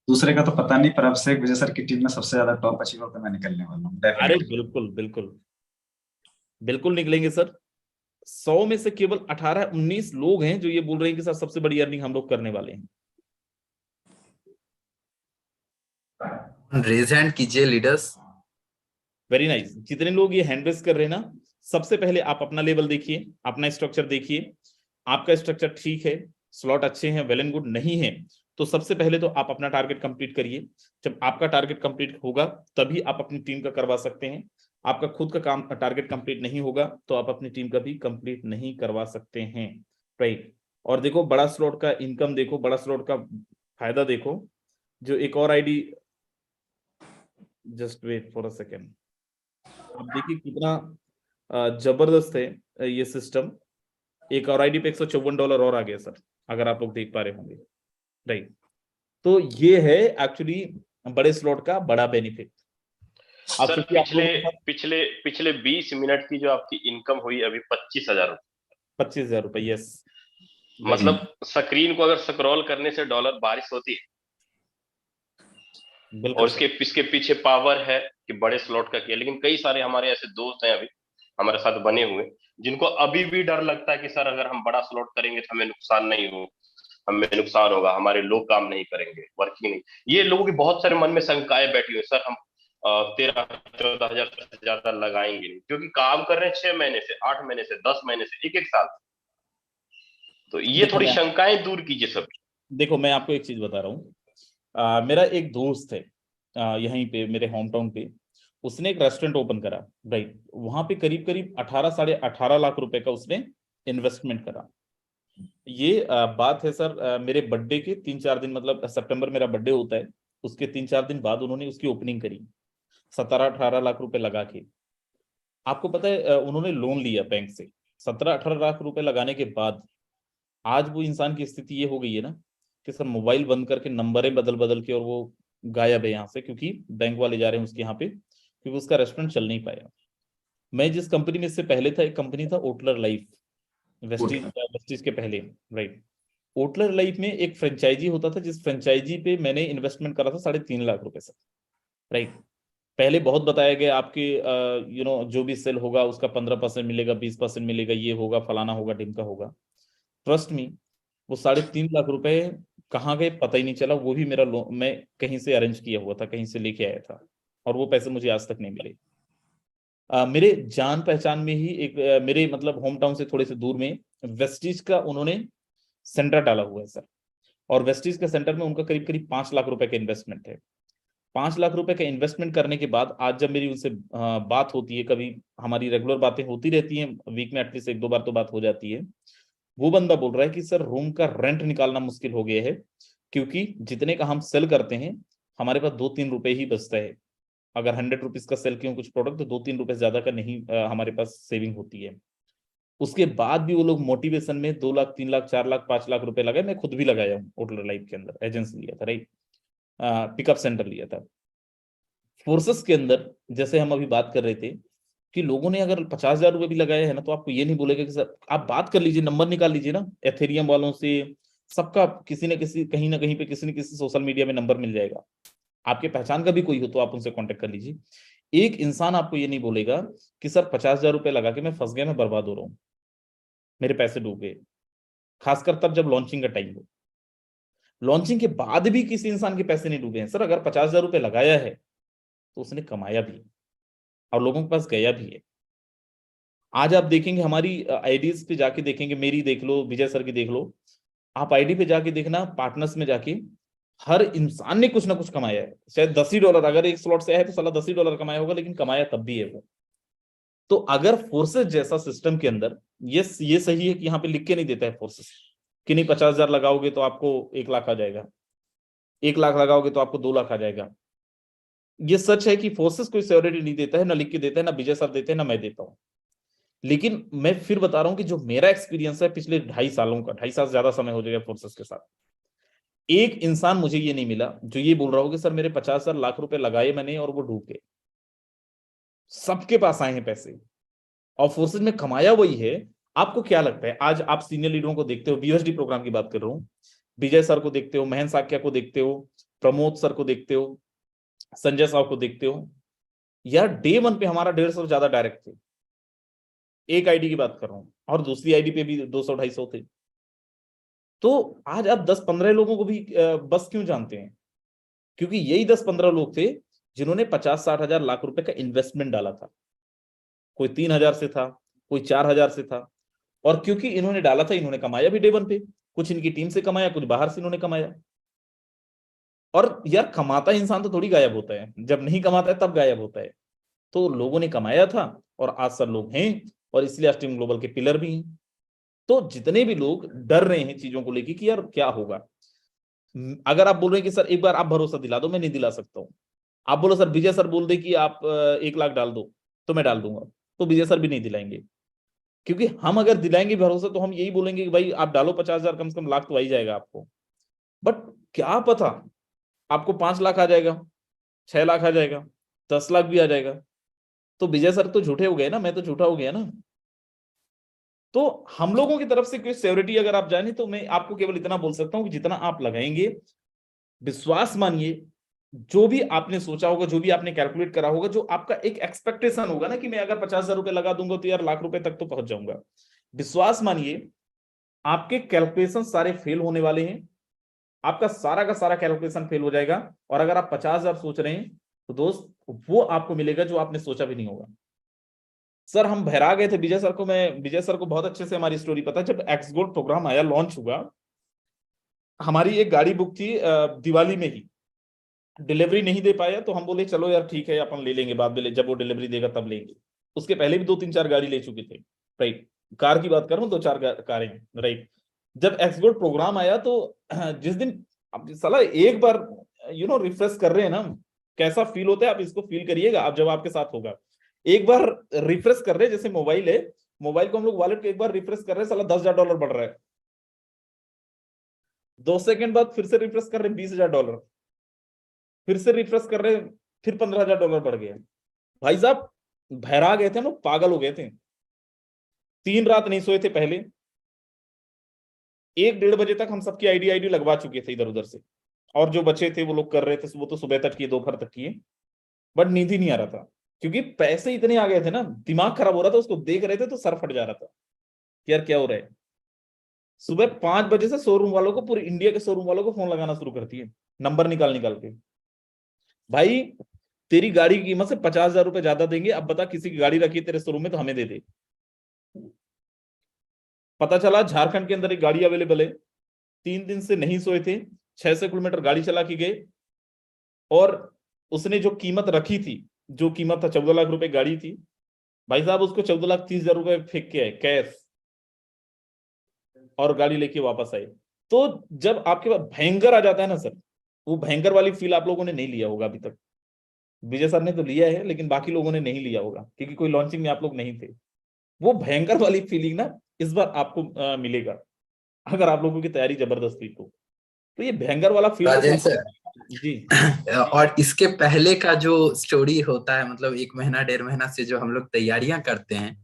दूसरे का तो पता नहीं, पर अभिषेक विजय सर की टीम में सबसे ज्यादा टॉप अचीवर पे मैं निकलने वाला हूँ। अरे बिल्कुल बिल्कुल बिल्कुल निकलेंगे सर। 100 में से केवल 18-19 लोग हैं जो ये बोल रहे हैं कि सर सबसे बड़ी अर्निंग हम लोग करने वाले हैं। रेज हैंड कीजिए लीडर्स। Very nice. जितने लोग ये हैंड रेज कर रहे हैं ना, सबसे पहले आप अपना लेवल देखिए, अपना स्ट्रक्चर देखिए। आपका स्ट्रक्चर ठीक है, स्लॉट अच्छे हैं, वेल एंड गुड। नहीं है तो सबसे पहले तो आप अपना टारगेट कंप्लीट करिए। जब आपका टारगेट कंप्लीट होगा तभी आप अपनी टीम का करवा सकते हैं। आपका खुद का काम टारगेट कंप्लीट नहीं होगा तो आप अपनी टीम का भी कंप्लीट नहीं करवा सकते हैं, राइट? और देखो बड़ा स्लॉट का इनकम देखो, बड़ा स्लॉट का फायदा देखो। जो एक और ID, just wait for a second, आप देखिए कितना जबरदस्त है ये सिस्टम। एक और आईडी पे $154 और आ गया सर, अगर आप लोग देख पा रहे होंगे, राइट? तो ये है एक्चुअली बड़े स्लॉट का बड़ा बेनिफिट। सर पिछले 20 मिनट की जो आपकी इनकम हुई अभी 25,000 रुपए। 25,000 रुपए, यस। मतलब स्क्रीन को अगर स्क्रॉल करने से डॉलर बारिश होती है। और इसके पीछे पावर है कि बड़े स्लॉट का किया। लेकिन कई सारे हमारे ऐसे दोस्त हैं अभी हमारे साथ बने हुए, जिनको अभी भी डर लगता है कि सर अगर हम बड़ा स्लॉट करेंगे तो हमें नुकसान नहीं हो, हमें नुकसान होगा, हमारे लोग काम नहीं करेंगे, वर्किंग नहीं। ये लोगों के बहुत सारे मन में शंकाएं बैठी हुई, सर हम 13-14 हजार से ज्यादा लगाएंगे नहीं, क्योंकि काम कर रहे हैं 6 महीने से, 8 महीने से, 10 महीने से, एक साल। तो ये थोड़ी शंकाएं दूर कीजिए सब। देखो मैं आपको एक चीज बता रहा हूँ। मेरा एक दोस्त है यहीं पे मेरे होम टाउन पे, उसने एक रेस्टोरेंट ओपन करा, राइट? वहां पे करीब करीब 18-18.5 लाख रुपए का उसने इन्वेस्टमेंट करा। ये बात है सर मेरे बर्थडे के 3-4 दिन, मतलब सितंबर मेरा बर्थडे होता है, उसके 3-4 दिन बाद उन्होंने उसकी ओपनिंग करी 17-18 लाख रुपए लगा के। आपको पता है उन्होंने लोन लिया बैंक से 17-18 लाख रुपए लगाने के बाद आज वो इंसान की स्थिति ये हो गई है ना कि सर मोबाइल बंद करके नंबरें बदल बदल के और वो गायब है यहाँ से, क्योंकि बैंक वाले जा रहे हैं उसके यहाँ पे, क्योंकि उसका रेस्टोरेंट चल नहीं पाया। मैं जिस कंपनी में इससे पहले था, एक कंपनी था ओटलर लाइफ, वेस्टिज के पहले, राइट? ओटलर लाइफ में एक फ्रेंचाइजी होता था, जिस फ्रेंचाइजी पे मैंने इन्वेस्टमेंट करा था 3.5 लाख रुपए से, राइट? पहले बहुत बताया गया आपके जो भी सेल होगा उसका 15% मिलेगा, 20% मिलेगा, ये होगा, फलाना होगा, ढिमका होगा। ट्रस्ट मी, वो 3.5 लाख रुपए कहाँ गए पता ही नहीं चला। वो भी मेरा मैं कहीं से अरेंज किया हुआ था, कहीं से लेके आया था, और वो पैसे मुझे आज तक नहीं मिले। मेरे जान पहचान में ही एक मेरे मतलब होम टाउन से थोड़े से दूर में वेस्टिज का उन्होंने सेंटर डाला हुआ है सर, और वेस्टिज के सेंटर में उनका करीब करीब 5 लाख रुपए का इन्वेस्टमेंट है। 5 लाख रुपए का इन्वेस्टमेंट करने के बाद आज जब मेरी उनसे बात होती है, कभी हमारी रेगुलर बातें होती रहती हैं, वीक में एटलीस्ट 1-2 बार तो बात हो जाती है, वो बंदा बोल रहा है कि सर रूम का रेंट निकालना मुश्किल हो गया है, क्योंकि जितने का हम सेल करते हैं हमारे पास 2-3 रुपए ही बचता है। अगर 100 रुपीज का सेल किया कुछ प्रोडक्ट तो 2-3 रुपए ज्यादा का नहीं हमारे पास सेविंग होती है। उसके बाद भी वो लोग मोटिवेशन में 2 लाख, 3 लाख, 4 लाख, 5 लाख रुपए लगाए। मैं खुद भी लगाया हूँ ओटलर लाइफ के अंदर, एजेंसी लिया था, राइट? पिकअप सेंटर लिया था। फोर्सेस के अंदर जैसे हम अभी बात कर रहे थे कि लोगों ने अगर 50,000 रुपए भी लगाए हैं ना, तो आपको ये नहीं बोलेगा कि सर आप बात कर लीजिए, नंबर निकाल लीजिए ना एथेरियम वालों से, सबका किसी न किसी कहीं ना कहीं पे किसी न किसी सोशल मीडिया में नंबर मिल जाएगा। आपके पहचान का भी कोई हो तो आप उनसे कांटेक्ट कर लीजिए। एक इंसान आपको ये नहीं बोलेगा कि सर 50,000 रुपए लगा के मैं फंस गया, मैं बर्बाद हो रहा हूँ, मेरे पैसे डूब गए। खासकर तब जब लॉन्चिंग का टाइम हो। लॉन्चिंग के बाद भी किसी इंसान के पैसे नहीं डूबे हैं सर। अगर 50,000 रुपए लगाया है तो उसने कमाया भी और लोगों के पास गया भी है। आज आप देखेंगे हमारी आईडीज पे जाके देखेंगे, मेरी देख लो, विजय सर की देख लो, आप आईडी पे जाके देखना, पार्टनर्स में जाके हर इंसान ने कुछ ना कुछ कमाया है। शायद $10 अगर एक स्लॉट से है तो साला $10 कमाया होगा, लेकिन कमाया तब भी है वो। तो अगर फोर्सेस जैसा सिस्टम के अंदर ये सही है कि यहाँ पे लिख के नहीं देता है फोर्सेस कि नहीं 50,000 लगाओगे तो आपको 1 लाख आ जाएगा, 1 लाख लगाओगे तो आपको 2 लाख आ जाएगा। ये सच है कि फोर्सेस कोई सिक्योरिटी नहीं देता है, ना लिख के देता है, ना विजय सर देते हैं, ना मैं देता हूं। लेकिन मैं फिर बता रहा हूं कि जो मेरा एक्सपीरियंस है पिछले 2.5 सालों का, 2.5 साल से ज्यादा समय हो जाएगा फोर्सेस के साथ, एक इंसान मुझे ये नहीं मिला जो ये बोल रहा हो कि सर मेरे 50,000 लाख रुपए लगाए मैंने और वो डूब गए। सबके पास आए हैं पैसे और फोर्सेस में कमाया वही है। आपको क्या लगता है, आज आप सीनियर लीडरों को देखते हो, बीएसडी प्रोग्राम की बात कर रहा हूं, विजय सर को देखते हो, महेंद्र साक्या को देखते हो, प्रमोद सर को देखते हो, संजय साहब को देखते हो, यार डे 1 पे हमारा 150 से ज्यादा डायरेक्ट थे। एक आईडी की बात कर रहा हूं, और दूसरी आईडी पे भी 200-250 थे। तो आज आप 10-15 लोगों को भी बस क्यों जानते हैं? क्योंकि यही 10-15 लोग थे जिन्होंने 50-60 हजार लाख रुपए का इन्वेस्टमेंट डाला था। कोई 3,000 से था, कोई 4,000 से था, और क्योंकि इन्होंने डाला था, इन्होंने कमाया भी डे 1 पे। कुछ इनकी टीम से कमाया, कुछ बाहर से इन्होंने कमाया। और यार कमाता इंसान तो थोड़ी गायब होता है, जब नहीं कमाता है तब गायब होता है। तो लोगों ने कमाया था और आज सब लोग हैं, और इसलिए आज टीम ग्लोबल के पिलर भी हैं। तो जितने भी लोग डर रहे हैं चीजों को लेकर कि यार क्या होगा, अगर आप बोल रहे हैं कि सर एक बार आप भरोसा दिला दो, मैं नहीं दिला सकता हूं। आप बोलो सर विजय सर बोल दे कि आप 1 लाख डाल दो तो मैं डाल दूंगा, तो विजय सर भी नहीं दिलाएंगे। क्योंकि हम अगर दिलाएंगे भरोसा तो हम यही बोलेंगे कि भाई आप डालो 50,000, कम से कम लाख तो आ ही जाएगा आपको। बट क्या पता आपको 5 लाख आ जाएगा, 6 लाख आ जाएगा, 10 लाख भी आ जाएगा। तो विजय सर तो झूठे हो गए ना, मैं तो झूठा हो गया ना। तो हम लोगों की तरफ से कोई सिक्योरिटी अगर आप जाने, तो मैं आपको केवल इतना बोल सकता हूं कि जितना आप लगाएंगे, विश्वास मानिए, जो भी आपने सोचा होगा, जो भी आपने कैलकुलेट करा होगा, जो आपका एक एक्सपेक्टेशन होगा ना कि मैं अगर 50,000 रुपए लगा दूंगा तो यार लाख रुपए तक तो पहुंच जाऊंगा, विश्वास मानिए आपके कैलकुलेशन सारे फेल होने वाले हैं। आपका सारा का सारा कैलकुलेशन फेल हो जाएगा। और अगर आप 50,000 सोच रहे हैं तो दोस्त वो आपको मिलेगा जो आपने सोचा भी नहीं होगा। सर हम भैरा गए थे विजय सर को बहुत अच्छे से हमारी स्टोरी पता है। जब एक्स गोल्ड प्रोग्राम आया, लॉन्च हुआ, हमारी एक गाड़ी बुक थी दिवाली में ही, डिलीवरी नहीं दे पाया तो हम बोले चलो यार ठीक है अपन ले लेंगे बाद में, जब वो डिलीवरी देगा तब लेंगे। उसके पहले भी 2-3-4 गाड़ी ले चुके थे, राइट। कार की बात कर रहा हूँ, 2-4 कारें, राइट। जब एक्स गोल्ड प्रोग्राम आया तो जिस दिन अब साला एक बार रिफ्रेश कर रहे हैं ना, कैसा फील होता है आप इसको फील करिएगा आप जब आपके साथ होगा। एक बार रिफ्रेश कर रहे हैं, जैसे मोबाइल है, मोबाइल को हम लोग वॉलेट को एक बार रिफ्रेश कर रहे हैं, साला $10,000 बढ़ रहा है। 2 सेकंड बाद फिर से रिफ्रेश कर रहे हैं, $20,000, फिर से रिफ्रेश कर रहे हैं, फिर $15,000 बढ़ गया। भाई साहब भैरा गए थे, हम लोग पागल हो गए थे। 3 रात नहीं सोए थे पहले। 1-1:30 बजे तक हम सबकी आईडी लगवा चुके थे इधर उधर से, और जो बचे थे वो लोग कर रहे थे, वो तो सुबह तक किए, दोपहर तक किए, बट नींद ही नहीं आ रहा था क्योंकि पैसे इतने आ गए थे ना, दिमाग खराब हो रहा था। उसको देख रहे थे तो सर फट जा रहा था कि यार क्या हो रहा है। सुबह 5 बजे से शोरूम वालों को, पूरे इंडिया के शोरूम वालों को फोन लगाना शुरू करती है, नंबर निकाल के, भाई तेरी गाड़ी की कीमत से 50,000 रुपए ज्यादा देंगे, अब बता किसी की गाड़ी रखी है तेरे शोरूम में तो हमें दे दे। पता चला झारखंड के अंदर एक गाड़ी अवेलेबल है। 3 दिन से नहीं सोए थे, 600 किलोमीटर गाड़ी चला के गए, और उसने जो कीमत रखी थी, जो कीमत था 14 लाख रुपए गाड़ी थी, भाई साहब उसको 14,30,000 रुपए फेंक के आए कैश, और गाड़ी लेके वापस आए। तो जब आपके पास भयंकर आ जाता है ना सर, वो भयंकर वाली फील आप लोगों ने नहीं लिया होगा अभी तक। विजय सर ने तो लिया है, लेकिन बाकी लोगों ने नहीं लिया होगा क्योंकि कोई लॉन्चिंग में आप लोग नहीं थे। वो भयंकर वाली फीलिंग ना इस बार आपको मिलेगा अगर आप लोगों की तैयारी जबरदस्त हुई तो ये भयंकर वाला फील राजेंद्र सर जी। और इसके पहले का जो स्टोरी होता है, मतलब 1 महीना 1.5 महीना से जो हम लोग तैयारियां करते हैं,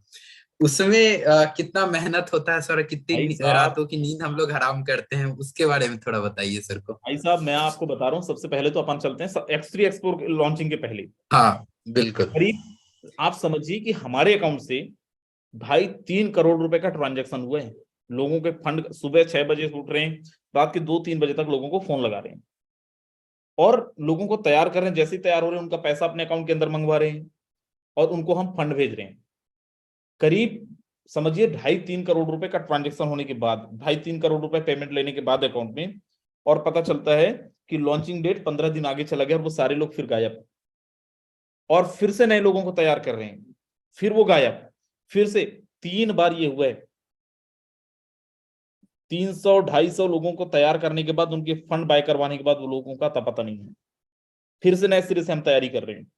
उसमें कितना मेहनत होता है सर, कितनी रातों की नींद हम लोग हराम करते हैं, उसके बारे में थोड़ा बताइए सर को। भाई साहब मैं आपको बता रहा हूँ, सबसे पहले तो अपन चलते हैं X3 एक्सपो लॉन्चिंग के पहले। हाँ बिल्कुल। करीब आप समझिए कि हमारे अकाउंट से भाई 3 करोड़ रुपए का ट्रांजैक्शन हुए हैं। लोगों के फंड सुबह 6 बजे से उठ रहे हैं, रात के 2-3 बजे तक लोगों को फोन लगा रहे हैं, और लोगों को तैयार कर रहे हैं। जैसे ही तैयार हो रहे हैं उनका पैसा अपने अकाउंट के अंदर मंगवा रहे हैं, और उनको हम फंड भेज रहे हैं। करीब समझिए 2.5-3 करोड़ रुपए का ट्रांजेक्शन होने के बाद, 2.5-3 करोड़ रुपए पेमेंट लेने के बाद अकाउंट में, और पता चलता है कि लॉन्चिंग डेट 15 दिन आगे चला गया और वो सारे लोग फिर गायब, और फिर से नए लोगों को तैयार कर रहे हैं, फिर वो गायब, फिर से 3 बार ये हुआ है। 300-250 लोगों को तैयार करने के बाद, उनके फंड बाय करवाने के बाद वो लोगों का पता नहीं है, फिर से नए सिरे से हम तैयारी कर रहे हैं।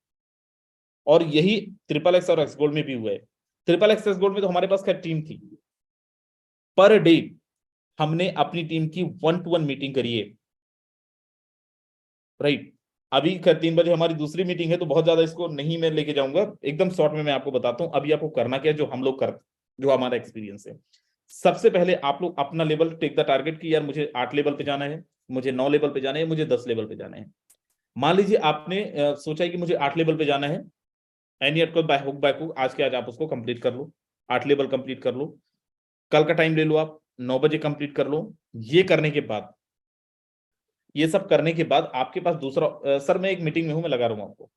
और यही XXX और एक्स गोल्ड में भी हुआ है। XXX एक्स गोल्ड में तो हमारे पास क्या टीम थी, पर डे हमने अपनी टीम की 1-to-1 मीटिंग करी है, राइट। अभी 3 बजे हमारी दूसरी मीटिंग है, तो बहुत ज्यादा इसको नहीं मैं लेके जाऊंगा, एकदम शॉर्ट में मैं आपको बताता हूं अभी आपको करना क्या है, जो हम लोग कर, जो हमारा एक्सपीरियंस है। सबसे पहले आप लोग अपना लेवल टेक द टारगेट की, यार मुझे 8 लेवल पे जाना है, मुझे 9 लेवल पे जाना है, मुझे 10 लेवल पे जाना है। मान लीजिए आपने सोचा है कि मुझे 8 लेवल पे जाना है, any by hook by hook आज के आज आप उसको कंप्लीट कर लो, 8 लेवल कंप्लीट कर लो, कल का टाइम ले लो, आप 9 बजे कंप्लीट कर लो। ये करने के बाद, ये सब करने के बाद आपके पास दूसरा, सर मैं एक मीटिंग में हूं, मैं लगा रहा हूं आपको,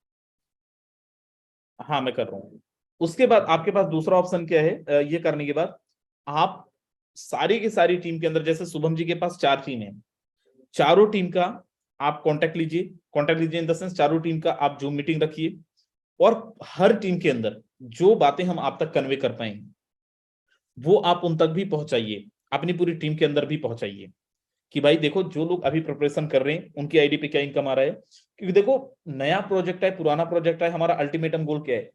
हाँ मैं कर रहा हूँ। उसके बाद आपके पास दूसरा ऑप्शन क्या है, ये करने के बाद आप सारी की सारी टीम के अंदर, जैसे शुभम जी के पास 4 टीम है, चारों टीम का आप कांटेक्ट लीजिए इन द सेंस चारों टीम का आप जूम मीटिंग रखिए, और हर टीम के अंदर जो बातें हम आप तक कन्वे कर पाएंगे वो आप उन तक भी पहुंचाइए, अपनी पूरी टीम के अंदर भी पहुंचाइए कि भाई देखो जो लोग अभी प्रिपरेशन कर रहे हैं उनकी आईडी पे क्या इनकम आ रहा है। क्योंकि देखो नया प्रोजेक्ट है, पुराना प्रोजेक्ट है, हमारा अल्टीमेटम गोल क्या है,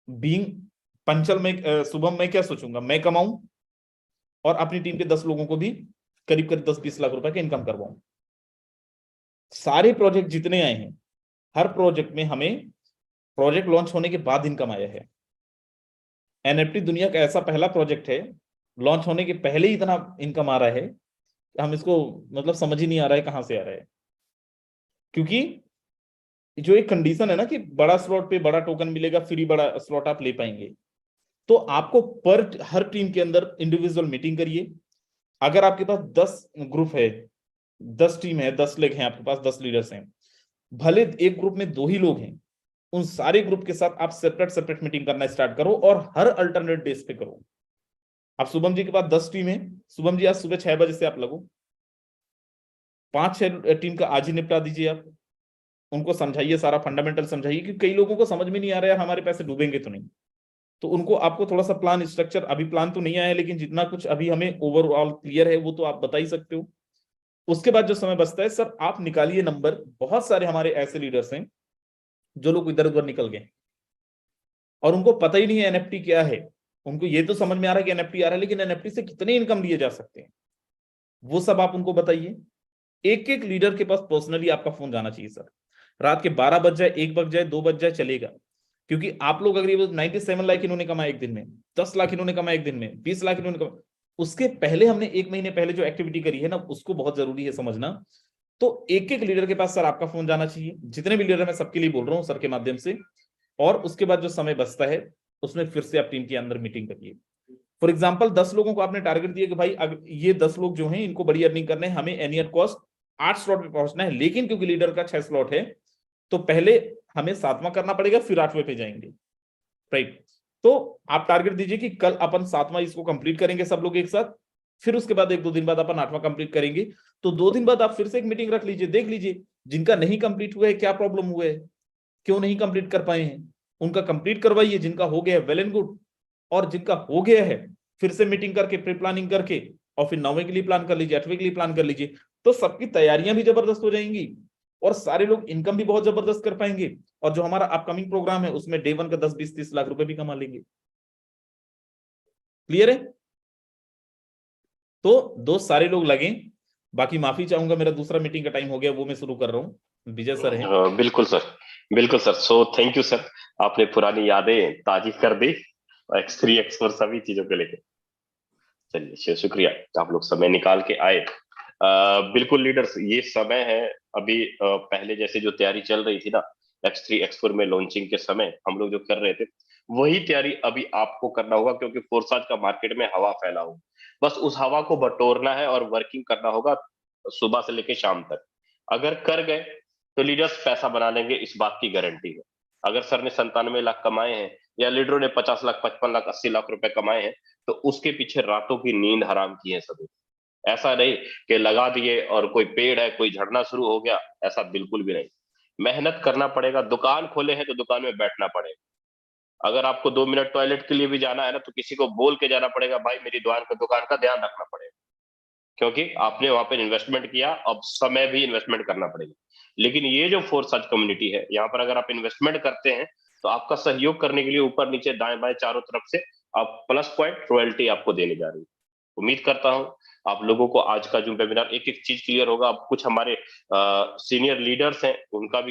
बीइंग पंचल में, शुभम मैं क्या सोचूंगा, मैं कमाऊं और अपनी टीम के 10 लोगों को भी करीब 10-20 लाख रुपए का इनकम करवाऊं। सारे प्रोजेक्ट जितने आए हैं, हर प्रोजेक्ट में हमें प्रोजेक्ट लॉन्च होने के बाद इनकम आया है। एनएफटी दुनिया का ऐसा पहला प्रोजेक्ट है, लॉन्च होने के पहले ही इतना इनकम आ रहा है, हम इसको मतलब समझ ही नहीं आ रहा है कहां से आ रहा है। क्योंकि जो एक कंडीशन है ना कि बड़ा स्लॉट पे बड़ा टोकन मिलेगा, फ्री बड़ा स्लॉट आप ले पाएंगे, तो आपको पर हर टीम के अंदर इंडिविजुअल मीटिंग करिए। अगर आपके पास 10 ग्रुप है, 10 टीम है, 10 लेग हैं आपके पास, 10 लीडर्स हैं, भले एक ग्रुप में 2 ही लोग हैं, उन सारे ग्रुप के साथ आप सेपरेट मीटिंग करना स्टार्ट करो और हर अल्टरनेट डेज पे करो। अब शुभम जी के पास 10 टीम है, शुभम जी आज सुबह 6 बजे से आप लगो, 5-6 टीम का आज ही निपटा दीजिए। आप उनको समझाइए, सारा फंडामेंटल समझाइए, क्योंकि कई लोगों को समझ में नहीं आ रहा है हमारे पैसे डूबेंगे तो नहीं, तो उनको आपको थोड़ा सा प्लान स्ट्रक्चर, अभी प्लान तो नहीं आया लेकिन जितना कुछ अभी हमें ओवरऑल क्लियर है वो तो आप बता ही सकते हो। उसके बाद जो समय बचता है सर आप निकालिए नंबर। बहुत सारे हमारे ऐसे लीडर्स हैं जो लोग इधर उधर निकल गए और उनको पता ही नहीं है एनएफटी क्या है। उनको ये तो समझ में आ रहा है कि एनएफटी आ रहा है, लेकिन एनएफटी से कितने इनकम लिए जा सकते हैं वो सब आप उनको बताइए। एक एक लीडर के पास पर्सनली आपका फोन जाना चाहिए सर, रात के 12 बज जाए, 1 बज जाए, 2 बज जाए, चलेगा। क्योंकि आप लोग अगर ये 97 लाख इन्होंने कमाया एक दिन में, 10 लाख इन्होंने कमाया एक दिन में, 20 लाख इन्होंने कमाया, उसके पहले हमने 1 महीने पहले जो एक्टिविटी करी है ना, उसको बहुत जरूरी है समझना। तो एक एक लीडर के पास सर आपका फोन जाना चाहिए, जितने भी लीडर मैं सबके लिए बोल रहा हूँ सर के माध्यम से। और उसके बाद जो समय बचता है उसमें फिर से आप टीम के अंदर मीटिंग करिए। फॉर एग्जाम्पल 10 लोगों को आपने टारगेट दिया कि भाई अगर ये 10 लोग जो हैं इनको बड़ी अर्निंग करने, हमें एनी एट कॉस्ट 8 स्लॉट पे पहुंचना है, लेकिन क्योंकि लीडर का 6 स्लॉट है तो पहले हमें 7वां करना पड़ेगा, फिर 8वें पे जाएंगे, राइट। तो आप टारगेट दीजिए कि कल अपन 7वां इसको कंप्लीट करेंगे सब लोग एक साथ, फिर उसके बाद 1-2 दिन बाद अपन 8वां कंप्लीट करेंगे। तो 2 दिन बाद आप फिर से एक मीटिंग रख लीजिए, देख लीजिए जिनका नहीं कंप्लीट हुआ है क्या प्रॉब्लम हुआ है, क्यों नहीं कंप्लीट कर पाए हैं, उनका कंप्लीट करवाइए। जिनका हो गया है वेल एंड गुड, और जिनका हो गया है फिर से मीटिंग करके प्री प्लानिंग करके और फिर 9वें के लिए प्लान कर लीजिए, 8वें के लिए प्लान कर लीजिए। तो सबकी तैयारियां भी जबरदस्त हो जाएंगी और सारे लोग इनकम भी बहुत जबरदस्त कर पाएंगे। और जो हमारा अपकमिंग प्रोग्राम है उसमें डे 1 का 10-20-30 लाख रुपए भी कमा लेंगे। क्लियर है? तो दोस्त सारे लोग लगे। बाकी माफी चाहूंगा, मेरा दूसरा मीटिंग का टाइम हो गया, वो मैं शुरू कर रहा हूँ। विजय सर है। बिल्कुल सर, बिल्कुल sir. So thank you sir, आपने पुरानी यादें ताजी कर दी X3 X4 सभी चीजों को लेकर। चलिए शुक्रिया, आप लोग समय निकाल के आए। बिल्कुल लीडर्स, ये समय है अभी पहले जैसे जो तैयारी चल रही थी ना X3 X4 में लॉन्चिंग के समय हम लोग जो कर रहे थे, वही तैयारी अभी आपको करना होगा, क्योंकि फोर्साज का मार्केट में हवा फैला हो, बस उस हवा को बटोरना है और वर्किंग करना होगा सुबह से लेकर शाम तक। अगर कर गए तो लीडर्स पैसा बना लेंगे, इस बात की गारंटी है। अगर सर ने 97 लाख कमाए हैं या लीडरों ने 50 लाख, 55 लाख, 80 लाख रुपए कमाए हैं, तो उसके पीछे रातों की नींद हराम की है सभी। ऐसा नहीं कि लगा दिए और कोई पेड़ है, कोई झड़ना शुरू हो गया, ऐसा बिल्कुल भी नहीं। मेहनत करना पड़ेगा। दुकान खोले हैं तो दुकान में बैठना पड़ेगा। अगर आपको 2 मिनट टॉयलेट के लिए भी जाना है ना, तो किसी को बोल के जाना पड़ेगा, भाई मेरी दुकान का ध्यान रखना पड़ेगा, क्योंकि आपने वहां पे इन्वेस्टमेंट किया, अब समय भी इन्वेस्टमेंट करना पड़ेगा। लेकिन ये जो फोर्स सच कम्युनिटी है, यहाँ पर अगर आप इन्वेस्टमेंट करते हैं तो आपका सहयोग करने के लिए ऊपर नीचे दाएं बाएं चारों तरफ से आप प्लस पॉइंट रॉयल्टी आपको देने जा रही है। उम्मीद करता हूं आप लोगों को आज का जो वेबिनार एक एक चीज क्लियर होगा। अब कुछ हमारे सीनियर लीडर्स हैं, उनका भी